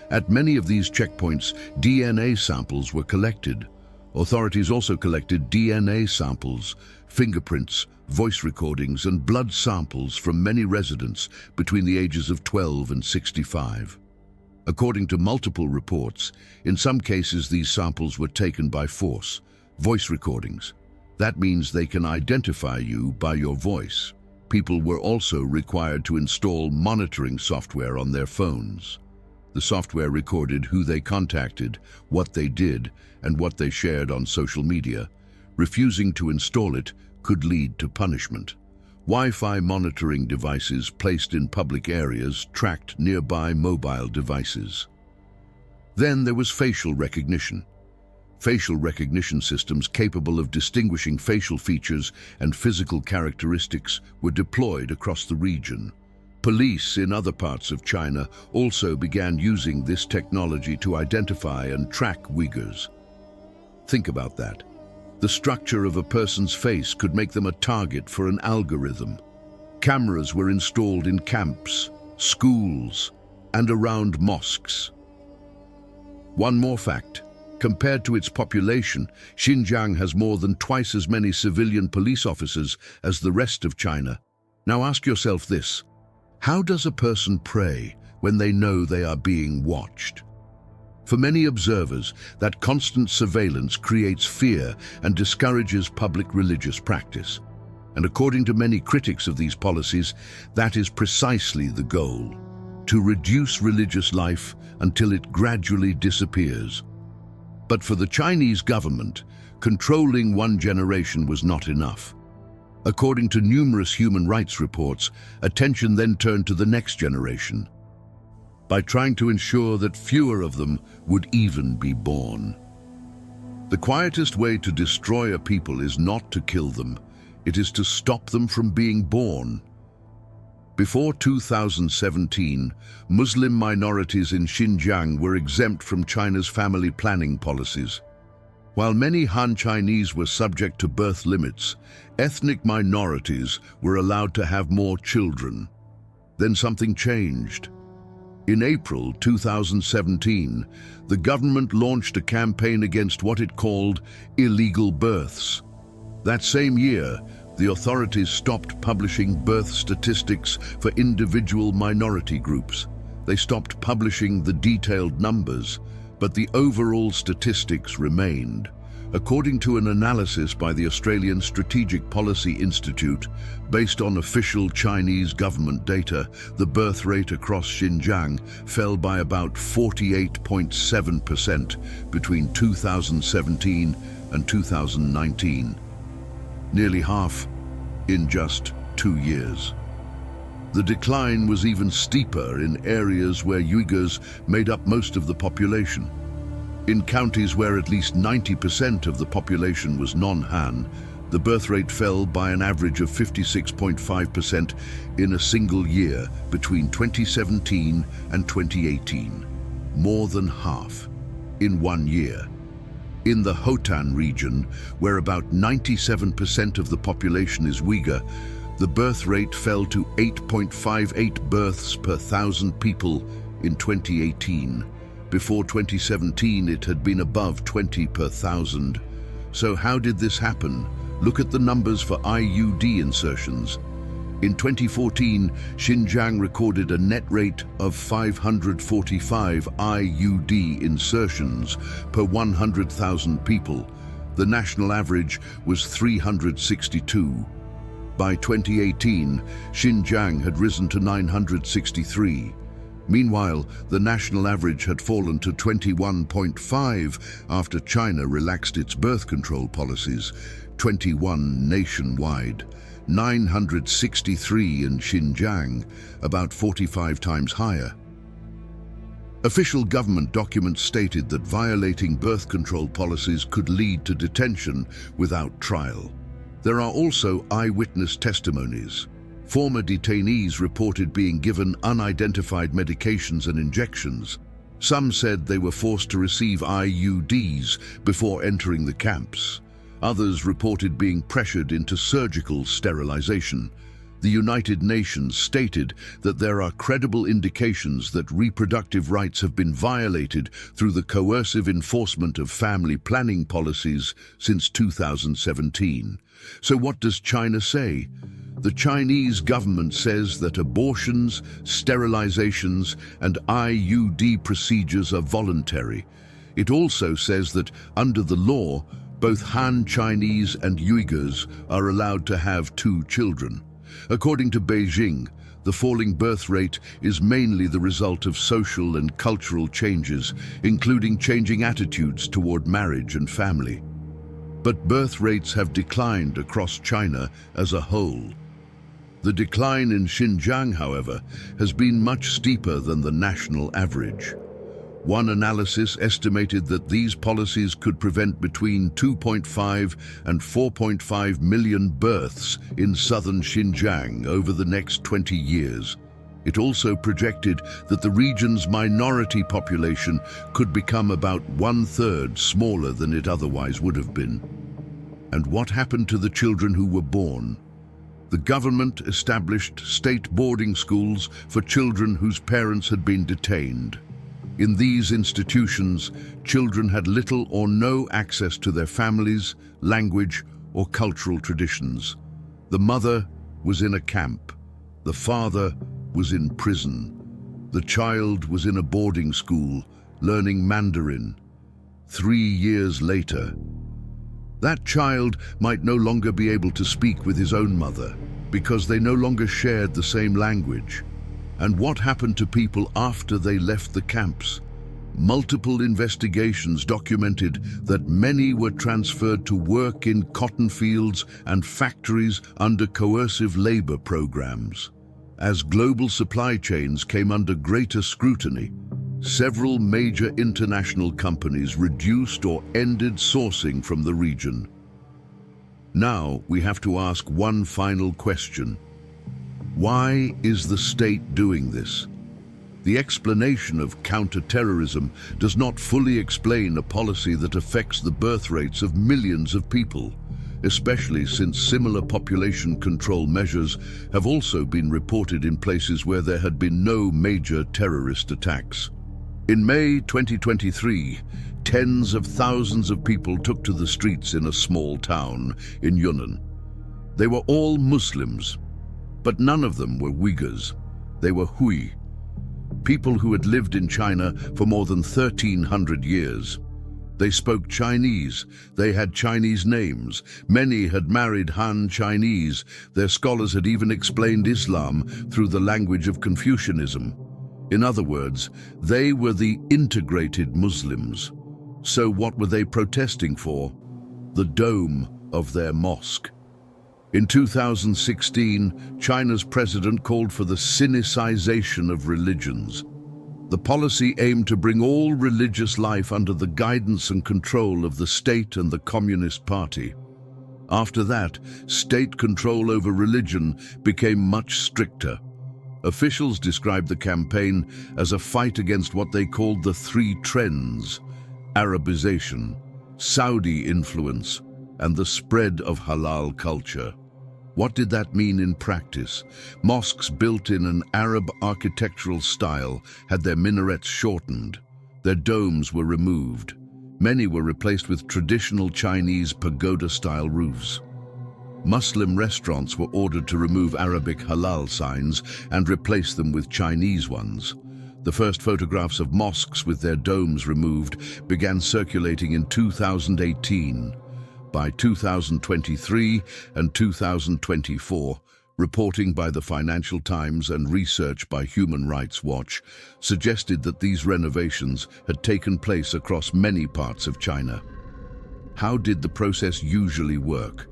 At many of these checkpoints, DNA samples were collected. Authorities also collected DNA samples, fingerprints, voice recordings, and blood samples from many residents between the ages of 12 and 65. According to multiple reports, in some cases these samples were taken by force. Voice recordings. That means they can identify you by your voice. People were also required to install monitoring software on their phones. The software recorded who they contacted, what they did, and what they shared on social media. Refusing to install it could lead to punishment. Wi-Fi monitoring devices placed in public areas tracked nearby mobile devices. Then there was facial recognition. Facial recognition systems capable of distinguishing facial features and physical characteristics were deployed across the region. Police in other parts of China also began using this technology to identify and track Uyghurs. Think about that. The structure of a person's face could make them a target for an algorithm. Cameras were installed in camps, schools, and around mosques. One more fact. Compared to its population, Xinjiang has more than twice as many civilian police officers as the rest of China. Now ask yourself this. How does a person pray when they know they are being watched? For many observers, that constant surveillance creates fear and discourages public religious practice. And according to many critics of these policies, that is precisely the goal. to reduce religious life until it gradually disappears. But for the Chinese government, controlling one generation was not enough. According to numerous human rights reports, attention then turned to the next generation, by trying to ensure that fewer of them would even be born. The quietest way to destroy a people is not to kill them, it is to stop them from being born. Before 2017, Muslim minorities in Xinjiang were exempt from China's family planning policies. While many Han Chinese were subject to birth limits, ethnic minorities were allowed to have more children. Then something changed. In April 2017, the government launched a campaign against what it called illegal births. That same year, the authorities stopped publishing birth statistics for individual minority groups. They stopped publishing the detailed numbers, but the overall statistics remained. According to an analysis by the Australian Strategic Policy Institute, based on official Chinese government data, the birth rate across Xinjiang fell by about 48.7% between 2017 and 2019. Nearly half in just 2 years. The decline was even steeper in areas where Uyghurs made up most of the population. In counties where at least 90% of the population was non-Han, the birth rate fell by an average of 56.5% in a single year between 2017 and 2018. More than half in 1 year. In the Hotan region, where about 97% of the population is Uyghur, the birth rate fell to 8.58 births per 1,000 people in 2018. Before 2017, it had been above 20 per 1,000. So how did this happen? Look at the numbers for IUD insertions. In 2014, Xinjiang recorded a net rate of 545 IUD insertions per 100,000 people. The national average was 362. By 2018, Xinjiang had risen to 963. Meanwhile, the national average had fallen to 21.5 after China relaxed its birth control policies, 21 nationwide. 963 in Xinjiang, about 45 times higher. Official government documents stated that violating birth control policies could lead to detention without trial. There are also eyewitness testimonies. Former detainees reported being given unidentified medications and injections. Some said they were forced to receive IUDs before entering the camps. Others reported being pressured into surgical sterilization. The United Nations stated that there are credible indications that reproductive rights have been violated through the coercive enforcement of family planning policies since 2017. So what does China say? The Chinese government says that abortions, sterilizations, and IUD procedures are voluntary. It also says that under the law, both Han Chinese and Uyghurs are allowed to have 2 children. According to Beijing, the falling birth rate is mainly the result of social and cultural changes, including changing attitudes toward marriage and family. But birth rates have declined across China as a whole. The decline in Xinjiang, however, has been much steeper than the national average. One analysis estimated that these policies could prevent between 2.5 and 4.5 million births in southern Xinjiang over the next 20 years. It also projected that the region's minority population could become about 1/3 smaller than it otherwise would have been. And what happened to the children who were born? The government established state boarding schools for children whose parents had been detained. In these institutions, children had little or no access to their families, language, or cultural traditions. The mother was in a camp. The father was in prison. The child was in a boarding school, learning Mandarin. 3 years later, that child might no longer be able to speak with his own mother because they no longer shared the same language. And what happened to people after they left the camps? Multiple investigations documented that many were transferred to work in cotton fields and factories under coercive labor programs. As global supply chains came under greater scrutiny, several major international companies reduced or ended sourcing from the region. Now we have to ask one final question. Why is the state doing this? The explanation of counter-terrorism does not fully explain a policy that affects the birth rates of millions of people, especially since similar population control measures have also been reported in places where there had been no major terrorist attacks. In May 2023, tens of thousands of people took to the streets in a small town in Yunnan. They were all Muslims, but none of them were Uyghurs. They were Hui, people who had lived in China for more than 1,300 years. They spoke Chinese, they had Chinese names, many had married Han Chinese, their scholars had even explained Islam through the language of Confucianism. In other words, they were the integrated Muslims. So what were they protesting for? The dome of their mosque. In 2016, China's president called for the Sinicization of religions. The policy aimed to bring all religious life under the guidance and control of the state and the Communist Party. After that, state control over religion became much stricter. Officials described the campaign as a fight against what they called the three trends: Arabization, Saudi influence, and the spread of halal culture. What did that mean in practice? Mosques built in an Arab architectural style had their minarets shortened. Their domes were removed. Many were replaced with traditional Chinese pagoda-style roofs. Muslim restaurants were ordered to remove Arabic halal signs and replace them with Chinese ones. The first photographs of mosques with their domes removed began circulating in 2018. By 2023 and 2024, reporting by the Financial Times and research by Human Rights Watch suggested that these renovations had taken place across many parts of China. How did the process usually work?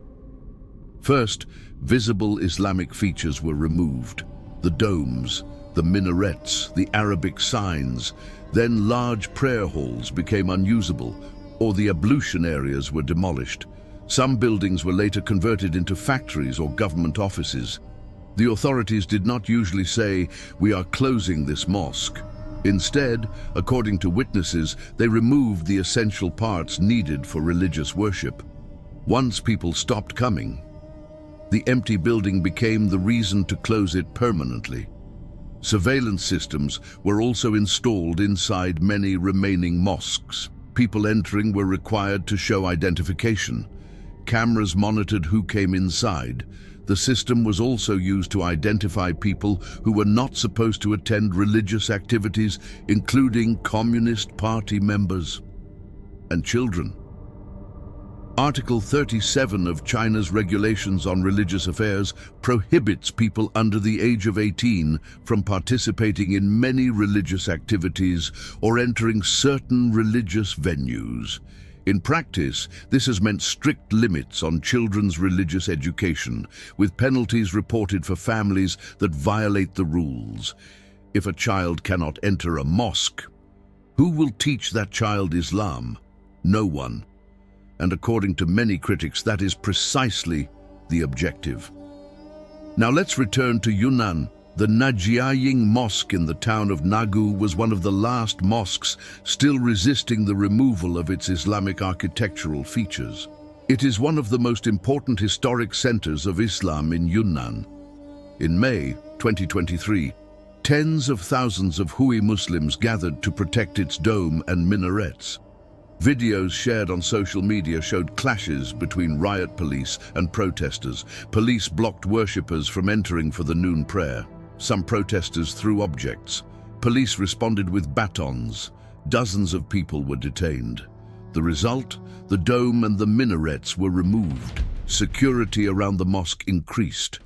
First, visible Islamic features were removed: the domes, the minarets, the Arabic signs. Then large prayer halls became unusable, or the ablution areas were demolished. Some buildings were later converted into factories or government offices. The authorities did not usually say, "We are closing this mosque." Instead, according to witnesses, they removed the essential parts needed for religious worship. Once people stopped coming, the empty building became the reason to close it permanently. Surveillance systems were also installed inside many remaining mosques. People entering were required to show identification. Cameras monitored who came inside. The system was also used to identify people who were not supposed to attend religious activities, including Communist Party members and children. Article 37 of China's regulations on religious affairs prohibits people under the age of 18 from participating in many religious activities or entering certain religious venues. In practice, this has meant strict limits on children's religious education, with penalties reported for families that violate the rules. If a child cannot enter a mosque, who will teach that child Islam? No one. And according to many critics, that is precisely the objective. Now let's return to Yunnan. The Najiaying Mosque in the town of Nagu was one of the last mosques still resisting the removal of its Islamic architectural features. It is one of the most important historic centers of Islam in Yunnan. In May 2023, tens of thousands of Hui Muslims gathered to protect its dome and minarets. Videos shared on social media showed clashes between riot police and protesters. Police blocked worshippers from entering for the noon prayer. Some protesters threw objects. Police responded with batons. Dozens of people were detained. The result? The dome and the minarets were removed. Security around the mosque increased.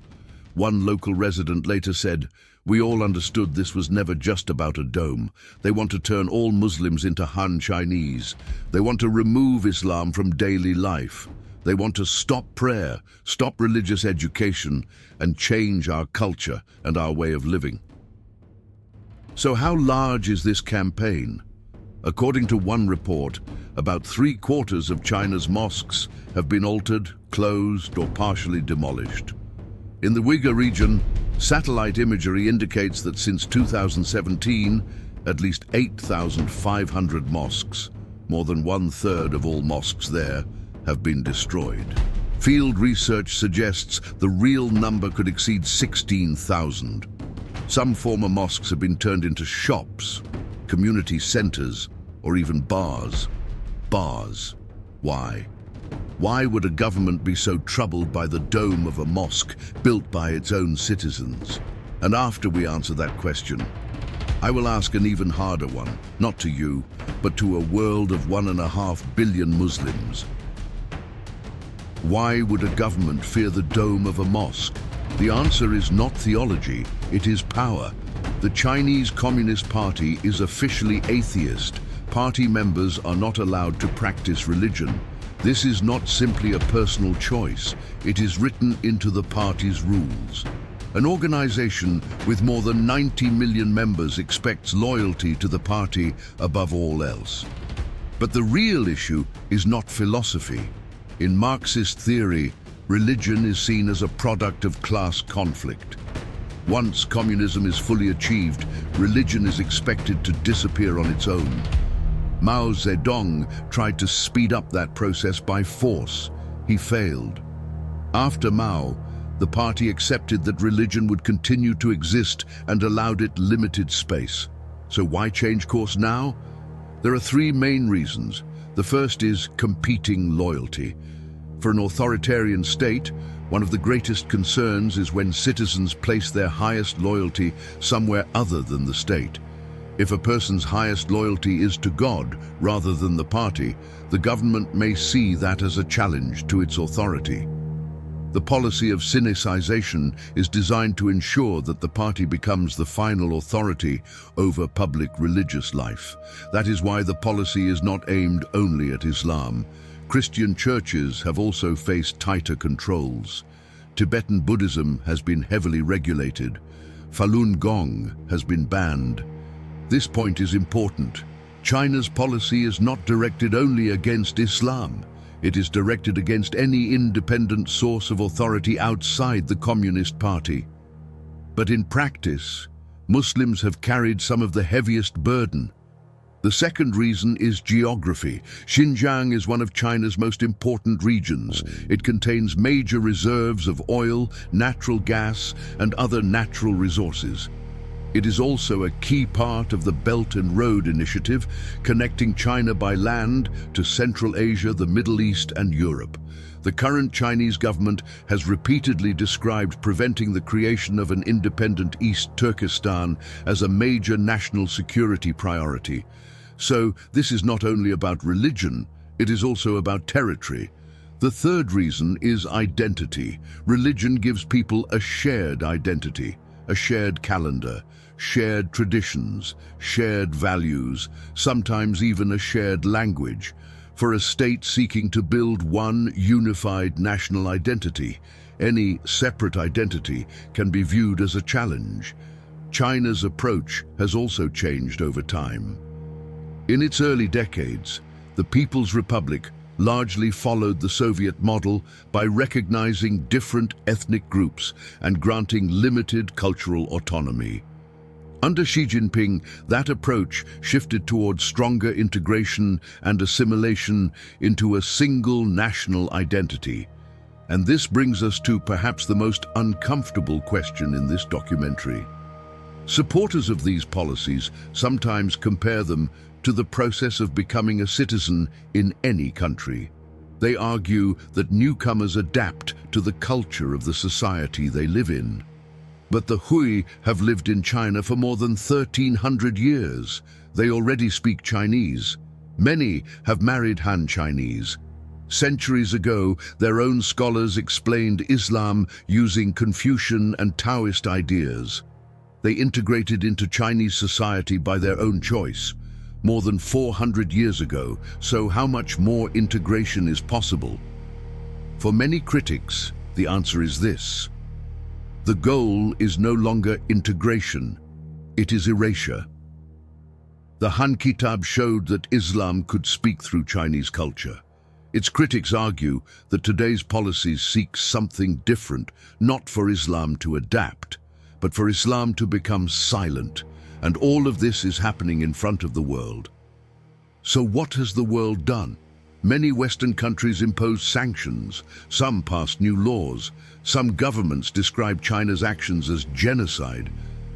One local resident later said, We all understood this was never just about a dome. They want to turn all Muslims into Han Chinese. They want to remove Islam from daily life. They want to stop prayer, stop religious education, and change our culture and our way of living. So how large is this campaign? According to one report, about 3/4 of China's mosques have been altered, closed, or partially demolished. In the Uyghur region, satellite imagery indicates that since 2017, at least 8,500 mosques, more than 1/3 of all mosques there, have been destroyed. Field research suggests the real number could exceed 16,000. Some former mosques have been turned into shops, community centers, or even bars. Bars. Why? Why would a government be so troubled by the dome of a mosque built by its own citizens? And after we answer that question, I will ask an even harder one, not to you, but to a world of 1.5 billion Muslims. Why would a government fear the dome of a mosque? The answer is not theology, it is power. The Chinese Communist Party is officially atheist. Party members are not allowed to practice religion. This is not simply a personal choice, it is written into the party's rules. An organization with more than 90 million members expects loyalty to the party above all else. But the real issue is not philosophy. In Marxist theory, religion is seen as a product of class conflict. Once communism is fully achieved, religion is expected to disappear on its own. Mao Zedong tried to speed up that process by force. He failed. After Mao, the party accepted that religion would continue to exist and allowed it limited space. So why change course now? There are 3 main reasons. The first is competing loyalty. For an authoritarian state, one of the greatest concerns is when citizens place their highest loyalty somewhere other than the state. If a person's highest loyalty is to God rather than the party, the government may see that as a challenge to its authority. The policy of Sinicization is designed to ensure that the party becomes the final authority over public religious life. That is why the policy is not aimed only at Islam. Christian churches have also faced tighter controls. Tibetan Buddhism has been heavily regulated. Falun Gong has been banned. This point is important. China's policy is not directed only against Islam. It is directed against any independent source of authority outside the Communist Party. But in practice, Muslims have carried some of the heaviest burden. The second reason is geography. Xinjiang is one of China's most important regions. It contains major reserves of oil, natural gas, and other natural resources. It is also a key part of the Belt and Road Initiative, connecting China by land to Central Asia, the Middle East, and Europe. The current Chinese government has repeatedly described preventing the creation of an independent East Turkestan as a major national security priority. So this is not only about religion, it is also about territory. The third reason is identity. Religion gives people a shared identity, a shared calendar, shared traditions, shared values, sometimes even a shared language. For a state seeking to build one unified national identity, any separate identity can be viewed as a challenge. China's approach has also changed over time. In its early decades, the People's Republic largely followed the Soviet model by recognizing different ethnic groups and granting limited cultural autonomy. Under Xi Jinping, that approach shifted towards stronger integration and assimilation into a single national identity. And this brings us to perhaps the most uncomfortable question in this documentary. Supporters of these policies sometimes compare them to the process of becoming a citizen in any country. They argue that newcomers adapt to the culture of the society they live in. But the Hui have lived in China for more than 1,300 years. They already speak Chinese. Many have married Han Chinese. Centuries ago, their own scholars explained Islam using Confucian and Taoist ideas. They integrated into Chinese society by their own choice, more than 400 years ago, so how much more integration is possible? For many critics, the answer is this. The goal is no longer integration, it is erasure. The Han Kitab showed that Islam could speak through Chinese culture. Its critics argue that today's policies seek something different, not for Islam to adapt, but for Islam to become silent, and all of this is happening in front of the world. So what has the world done? Many Western countries imposed sanctions, some passed new laws, some governments described China's actions as genocide.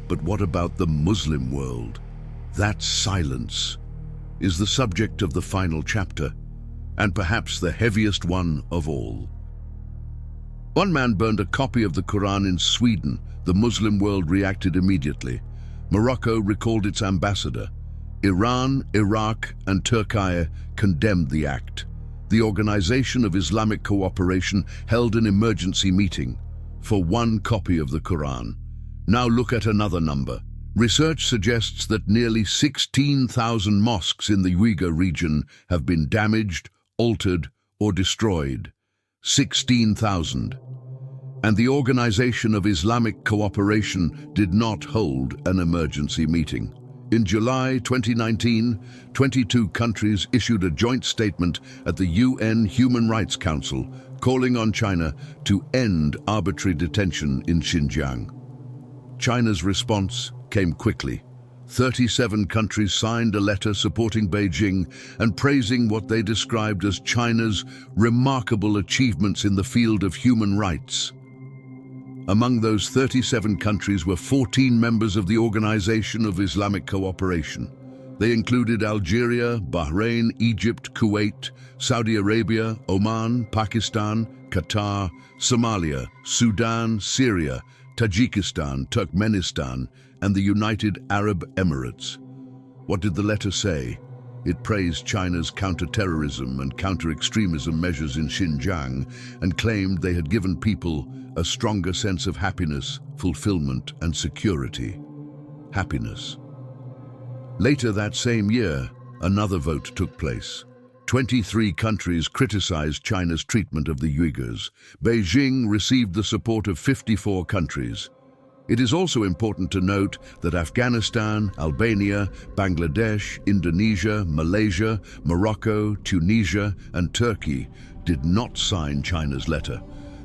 But what about the Muslim world? That silence is the subject of the final chapter, and perhaps the heaviest one of all. One man burned a copy of the Quran in Sweden. The Muslim world reacted immediately. Morocco recalled its ambassador. Iran, Iraq, and Turkey condemned the act. The Organization of Islamic Cooperation held an emergency meeting for one copy of the Quran. Now look at another number. Research suggests that nearly 16,000 mosques in the Uyghur region have been damaged, altered, or destroyed. 16,000. And the Organization of Islamic Cooperation did not hold an emergency meeting. In July 2019, 22 countries issued a joint statement at the UN Human Rights Council calling on China to end arbitrary detention in Xinjiang. China's response came quickly. 37 countries signed a letter supporting Beijing and praising what they described as China's remarkable achievements in the field of human rights. Among those 37 countries were 14 members of the Organization of Islamic Cooperation. They included Algeria, Bahrain, Egypt, Kuwait, Saudi Arabia, Oman, Pakistan, Qatar, Somalia, Sudan, Syria, Tajikistan, Turkmenistan, and the United Arab Emirates. What did the letter say? It praised China's counter-terrorism and counter-extremism measures in Xinjiang and claimed they had given people a stronger sense of happiness, fulfillment, and security. Happiness. Later that same year, another vote took place. 23 countries criticized China's treatment of the Uyghurs. Beijing received the support of 54 countries. It is also important to note that Afghanistan, Albania, Bangladesh, Indonesia, Malaysia, Morocco, Tunisia, and Turkey did not sign China's letter.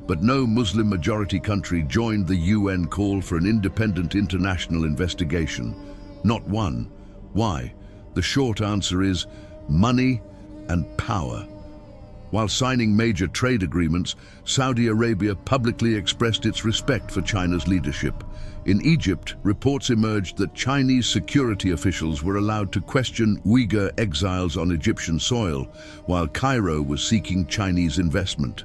But no Muslim-majority country joined the UN call for an independent international investigation. Not one. Why? The short answer is money and power. While signing major trade agreements, Saudi Arabia publicly expressed its respect for China's leadership. In Egypt, reports emerged that Chinese security officials were allowed to question Uyghur exiles on Egyptian soil, while Cairo was seeking Chinese investment.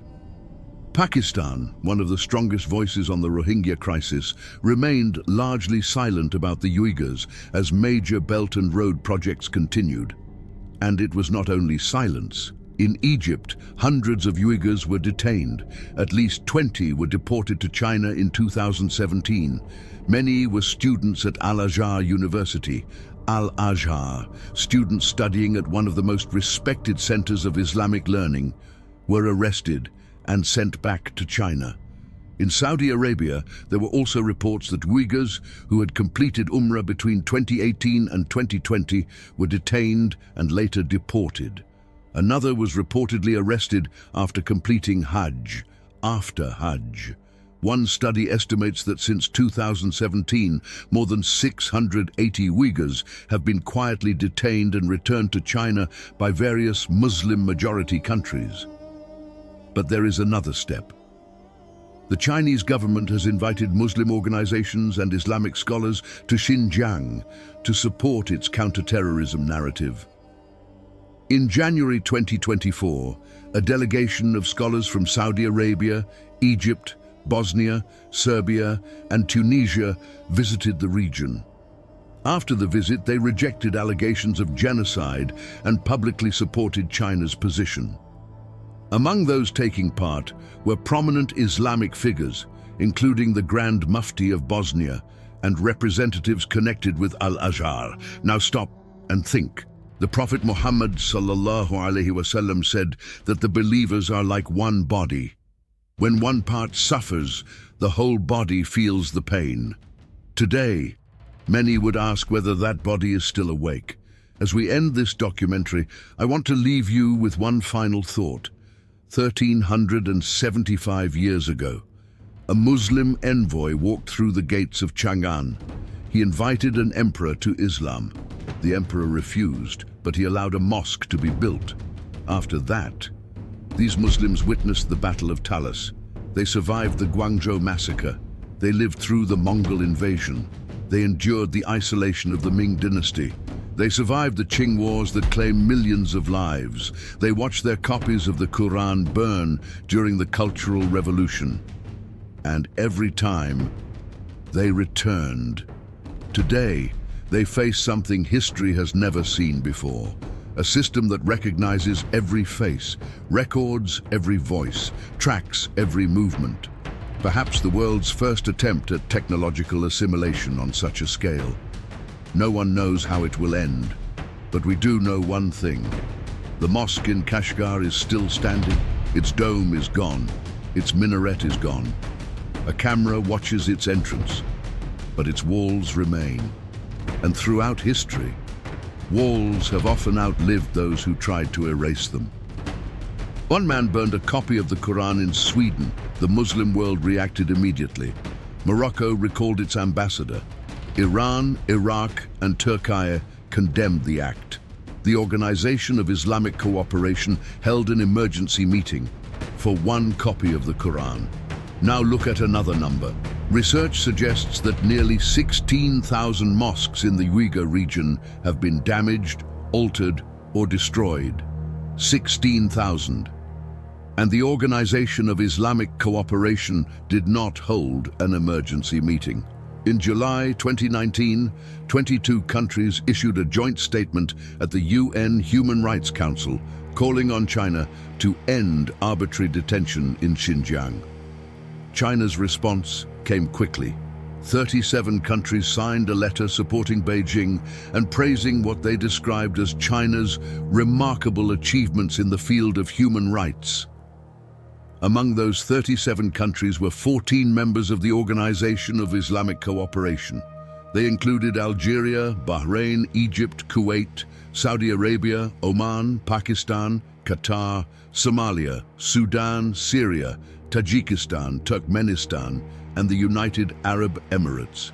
Pakistan, one of the strongest voices on the Rohingya crisis, remained largely silent about the Uyghurs as major Belt and Road projects continued. And it was not only silence. In Egypt, hundreds of Uyghurs were detained. At least 20 were deported to China in 2017. Many were students at Al-Azhar University. Al-Azhar, students studying at one of the most respected centers of Islamic learning, were arrested and sent back to China. In Saudi Arabia, there were also reports that Uyghurs who had completed Umrah between 2018 and 2020 were detained and later deported. Another was reportedly arrested after completing Hajj, after Hajj. One study estimates that since 2017, more than 680 Uyghurs have been quietly detained and returned to China by various Muslim-majority countries. But there is another step. The Chinese government has invited Muslim organizations and Islamic scholars to Xinjiang to support its counterterrorism narrative. In January 2024, a delegation of scholars from Saudi Arabia, Egypt, Bosnia, Serbia, and Tunisia visited the region. After the visit, they rejected allegations of genocide and publicly supported China's position. Among those taking part were prominent Islamic figures, including the Grand Mufti of Bosnia, and representatives connected with Al-Azhar. Now stop and think. The Prophet Muhammad ﷺ said that the believers are like one body. When one part suffers, the whole body feels the pain. Today, many would ask whether that body is still awake. As we end this documentary, I want to leave you with one final thought. 1375 years ago, a Muslim envoy walked through the gates of Chang'an. He invited an emperor to Islam. The emperor refused, but he allowed a mosque to be built. After that, these Muslims witnessed the Battle of Talas. They survived the Guangzhou massacre. They lived through the Mongol invasion. They endured the isolation of the Ming dynasty. They survived the Qing wars that claimed millions of lives. They watched their copies of the Quran burn during the Cultural Revolution. And every time, they returned. Today, they face something history has never seen before. A system that recognizes every face, records every voice, tracks every movement. Perhaps the world's first attempt at technological assimilation on such a scale. No one knows how it will end, but we do know one thing. The mosque in Kashgar is still standing, its dome is gone, its minaret is gone. A camera watches its entrance, but its walls remain. And throughout history, walls have often outlived those who tried to erase them. One man burned a copy of the Quran in Sweden. The Muslim world reacted immediately. Morocco recalled its ambassador. Iran, Iraq, and Turkey condemned the act. The Organization of Islamic Cooperation held an emergency meeting for one copy of the Quran. Now look at another number. Research suggests that nearly 16,000 mosques in the Uyghur region have been damaged, altered, or destroyed. 16,000. And the Organization of Islamic Cooperation did not hold an emergency meeting. In July 2019, 22 countries issued a joint statement at the UN Human Rights Council calling on China to end arbitrary detention in Xinjiang. China's response came quickly. 37 countries signed a letter supporting Beijing and praising what they described as China's remarkable achievements in the field of human rights. Among those 37 countries were 14 members of the Organization of Islamic Cooperation. They included Algeria, Bahrain, Egypt, Kuwait, Saudi Arabia, Oman, Pakistan, Qatar, Somalia, Sudan, Syria, Tajikistan, Turkmenistan, and the United Arab Emirates.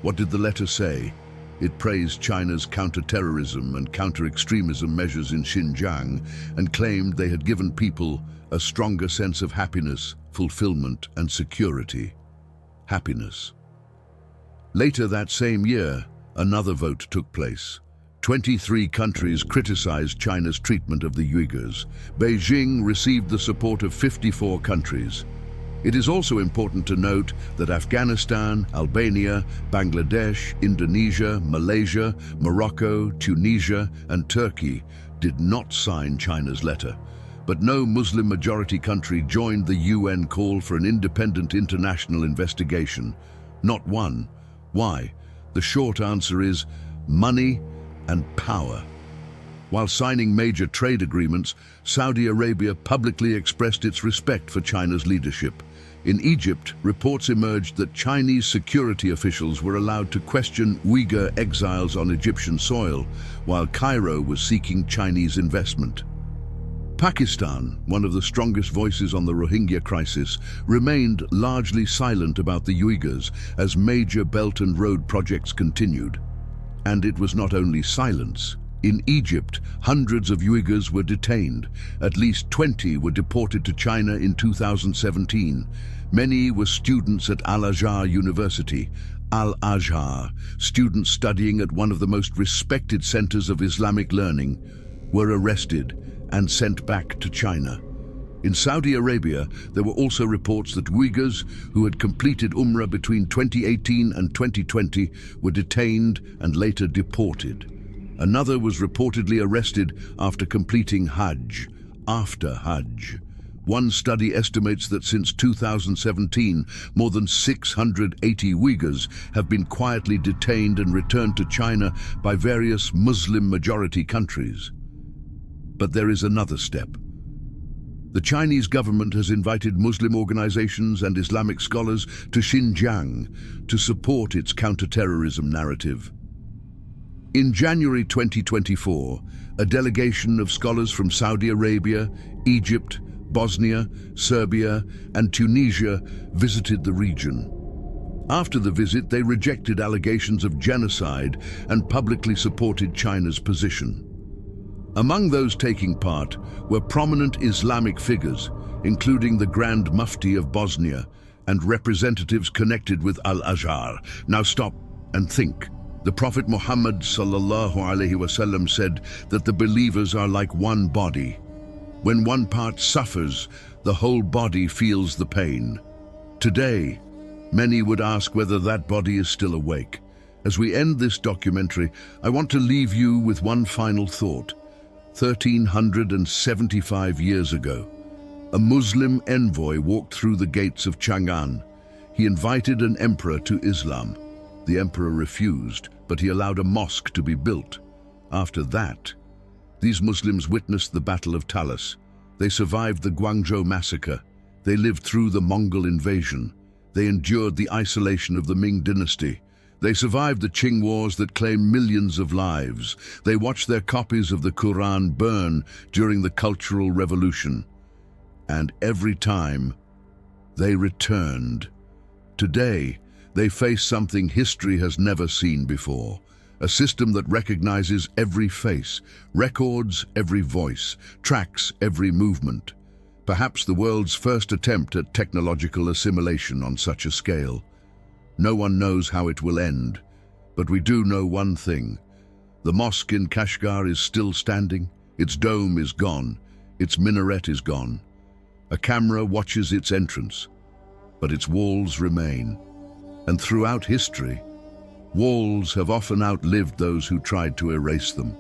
What did the letter say? It praised China's counter-terrorism and counter-extremism measures in Xinjiang and claimed they had given people a stronger sense of happiness, fulfillment, and security. Happiness. Later that same year, another vote took place. 23 countries criticized China's treatment of the Uyghurs. Beijing received the support of 54 countries. It is also important to note that Afghanistan, Albania, Bangladesh, Indonesia, Malaysia, Morocco, Tunisia, and Turkey did not sign China's letter. But no Muslim-majority country joined the UN call for an independent international investigation. Not one. Why? The short answer is money and power. While signing major trade agreements, Saudi Arabia publicly expressed its respect for China's leadership. In Egypt, reports emerged that Chinese security officials were allowed to question Uyghur exiles on Egyptian soil, while Cairo was seeking Chinese investment. Pakistan, one of the strongest voices on the Rohingya crisis, remained largely silent about the Uyghurs as major Belt and Road projects continued. And it was not only silence. In Egypt, hundreds of Uyghurs were detained. At least 20 were deported to China in 2017. Many were students at Al-Azhar University. Al-Azhar, students studying at one of the most respected centers of Islamic learning, were arrested and sent back to China. In Saudi Arabia, there were also reports that Uyghurs who had completed Umrah between 2018 and 2020 were detained and later deported. Another was reportedly arrested after completing Hajj. One study estimates that since 2017, more than 680 Uyghurs have been quietly detained and returned to China by various Muslim-majority countries. But there is another step. The Chinese government has invited Muslim organizations and Islamic scholars to Xinjiang to support its counterterrorism narrative. In January 2024, a delegation of scholars from Saudi Arabia, Egypt, Bosnia, Serbia, and Tunisia visited the region. After the visit, they rejected allegations of genocide and publicly supported China's position. Among those taking part were prominent Islamic figures, including the Grand Mufti of Bosnia and representatives connected with Al-Azhar. Now stop and think. The Prophet Muhammad ﷺ said that the believers are like one body. When one part suffers, the whole body feels the pain. Today, many would ask whether that body is still awake. As we end this documentary, I want to leave you with one final thought. 1375 years ago, a Muslim envoy walked through the gates of Chang'an. He invited an emperor to Islam. The emperor refused, but he allowed a mosque to be built. After that, these Muslims witnessed the Battle of Talas. They survived the Guangzhou massacre. They lived through the Mongol invasion. They endured the isolation of the Ming dynasty. They survived the Qing wars that claimed millions of lives. They watched their copies of the Quran burn during the Cultural Revolution. And every time, they returned. Today, they face something history has never seen before. A system that recognizes every face, records every voice, tracks every movement. Perhaps the world's first attempt at technological assimilation on such a scale. No one knows how it will end, but we do know one thing. The mosque in Kashgar is still standing, its dome is gone, its minaret is gone. A camera watches its entrance, but its walls remain. And throughout history, walls have often outlived those who tried to erase them.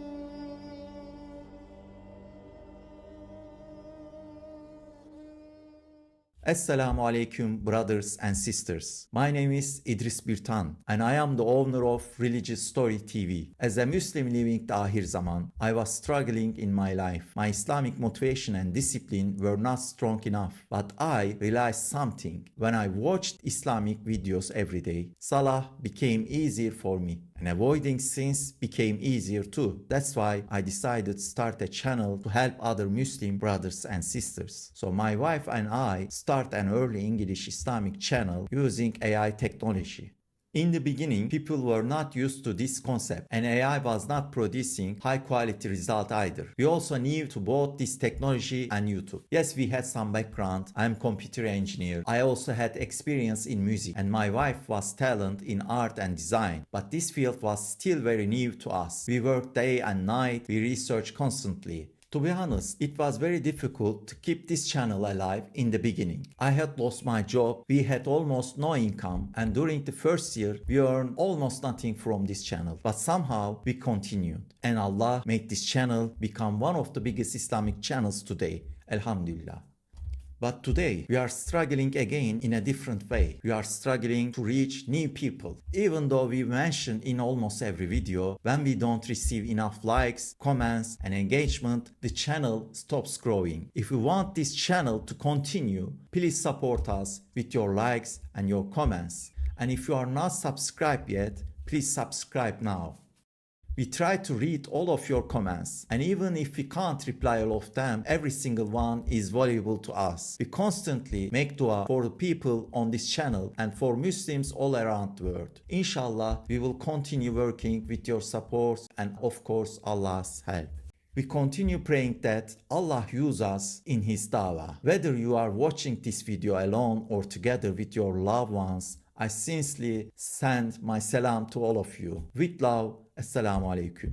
Assalamu alaikum, brothers and sisters. My name is Idris Birtan and I am the owner of Religious Story TV. As a Muslim living Ahir Zaman, I was struggling in my life. My Islamic motivation and discipline were not strong enough, but I realized something. When I watched Islamic videos every day, Salah became easier for me. And avoiding sins became easier too. That's why I decided to start a channel to help other Muslim brothers and sisters. So my wife and I start an early English Islamic channel using AI technology. In the beginning, people were not used to this concept and AI was not producing high quality result either. We also knew to both this technology and YouTube. Yes, we had some background. I'm computer engineer. I also had experience in music and my wife was talent in art and design. But this field was still very new to us. We worked day and night. We researched constantly. To be honest, it was very difficult to keep this channel alive in the beginning. I had lost my job, we had almost no income, and during the first year, we earned almost nothing from this channel. But somehow, we continued. And Allah made this channel become one of the biggest Islamic channels today. Alhamdulillah. But today, we are struggling again in a different way. We are struggling to reach new people. Even though we mention in almost every video, when we don't receive enough likes, comments, and engagement, the channel stops growing. If you want this channel to continue, please support us with your likes and your comments. And if you are not subscribed yet, please subscribe now. We try to read all of your comments, and even if we can't reply all of them, every single one is valuable to us. We constantly make dua for the people on this channel and for Muslims all around the world. Inshallah, we will continue working with your support and of course Allah's help. We continue praying that Allah use us in His dawah. Whether you are watching this video alone or together with your loved ones, I sincerely send my salam to all of you. With love, Assalamu alaikum.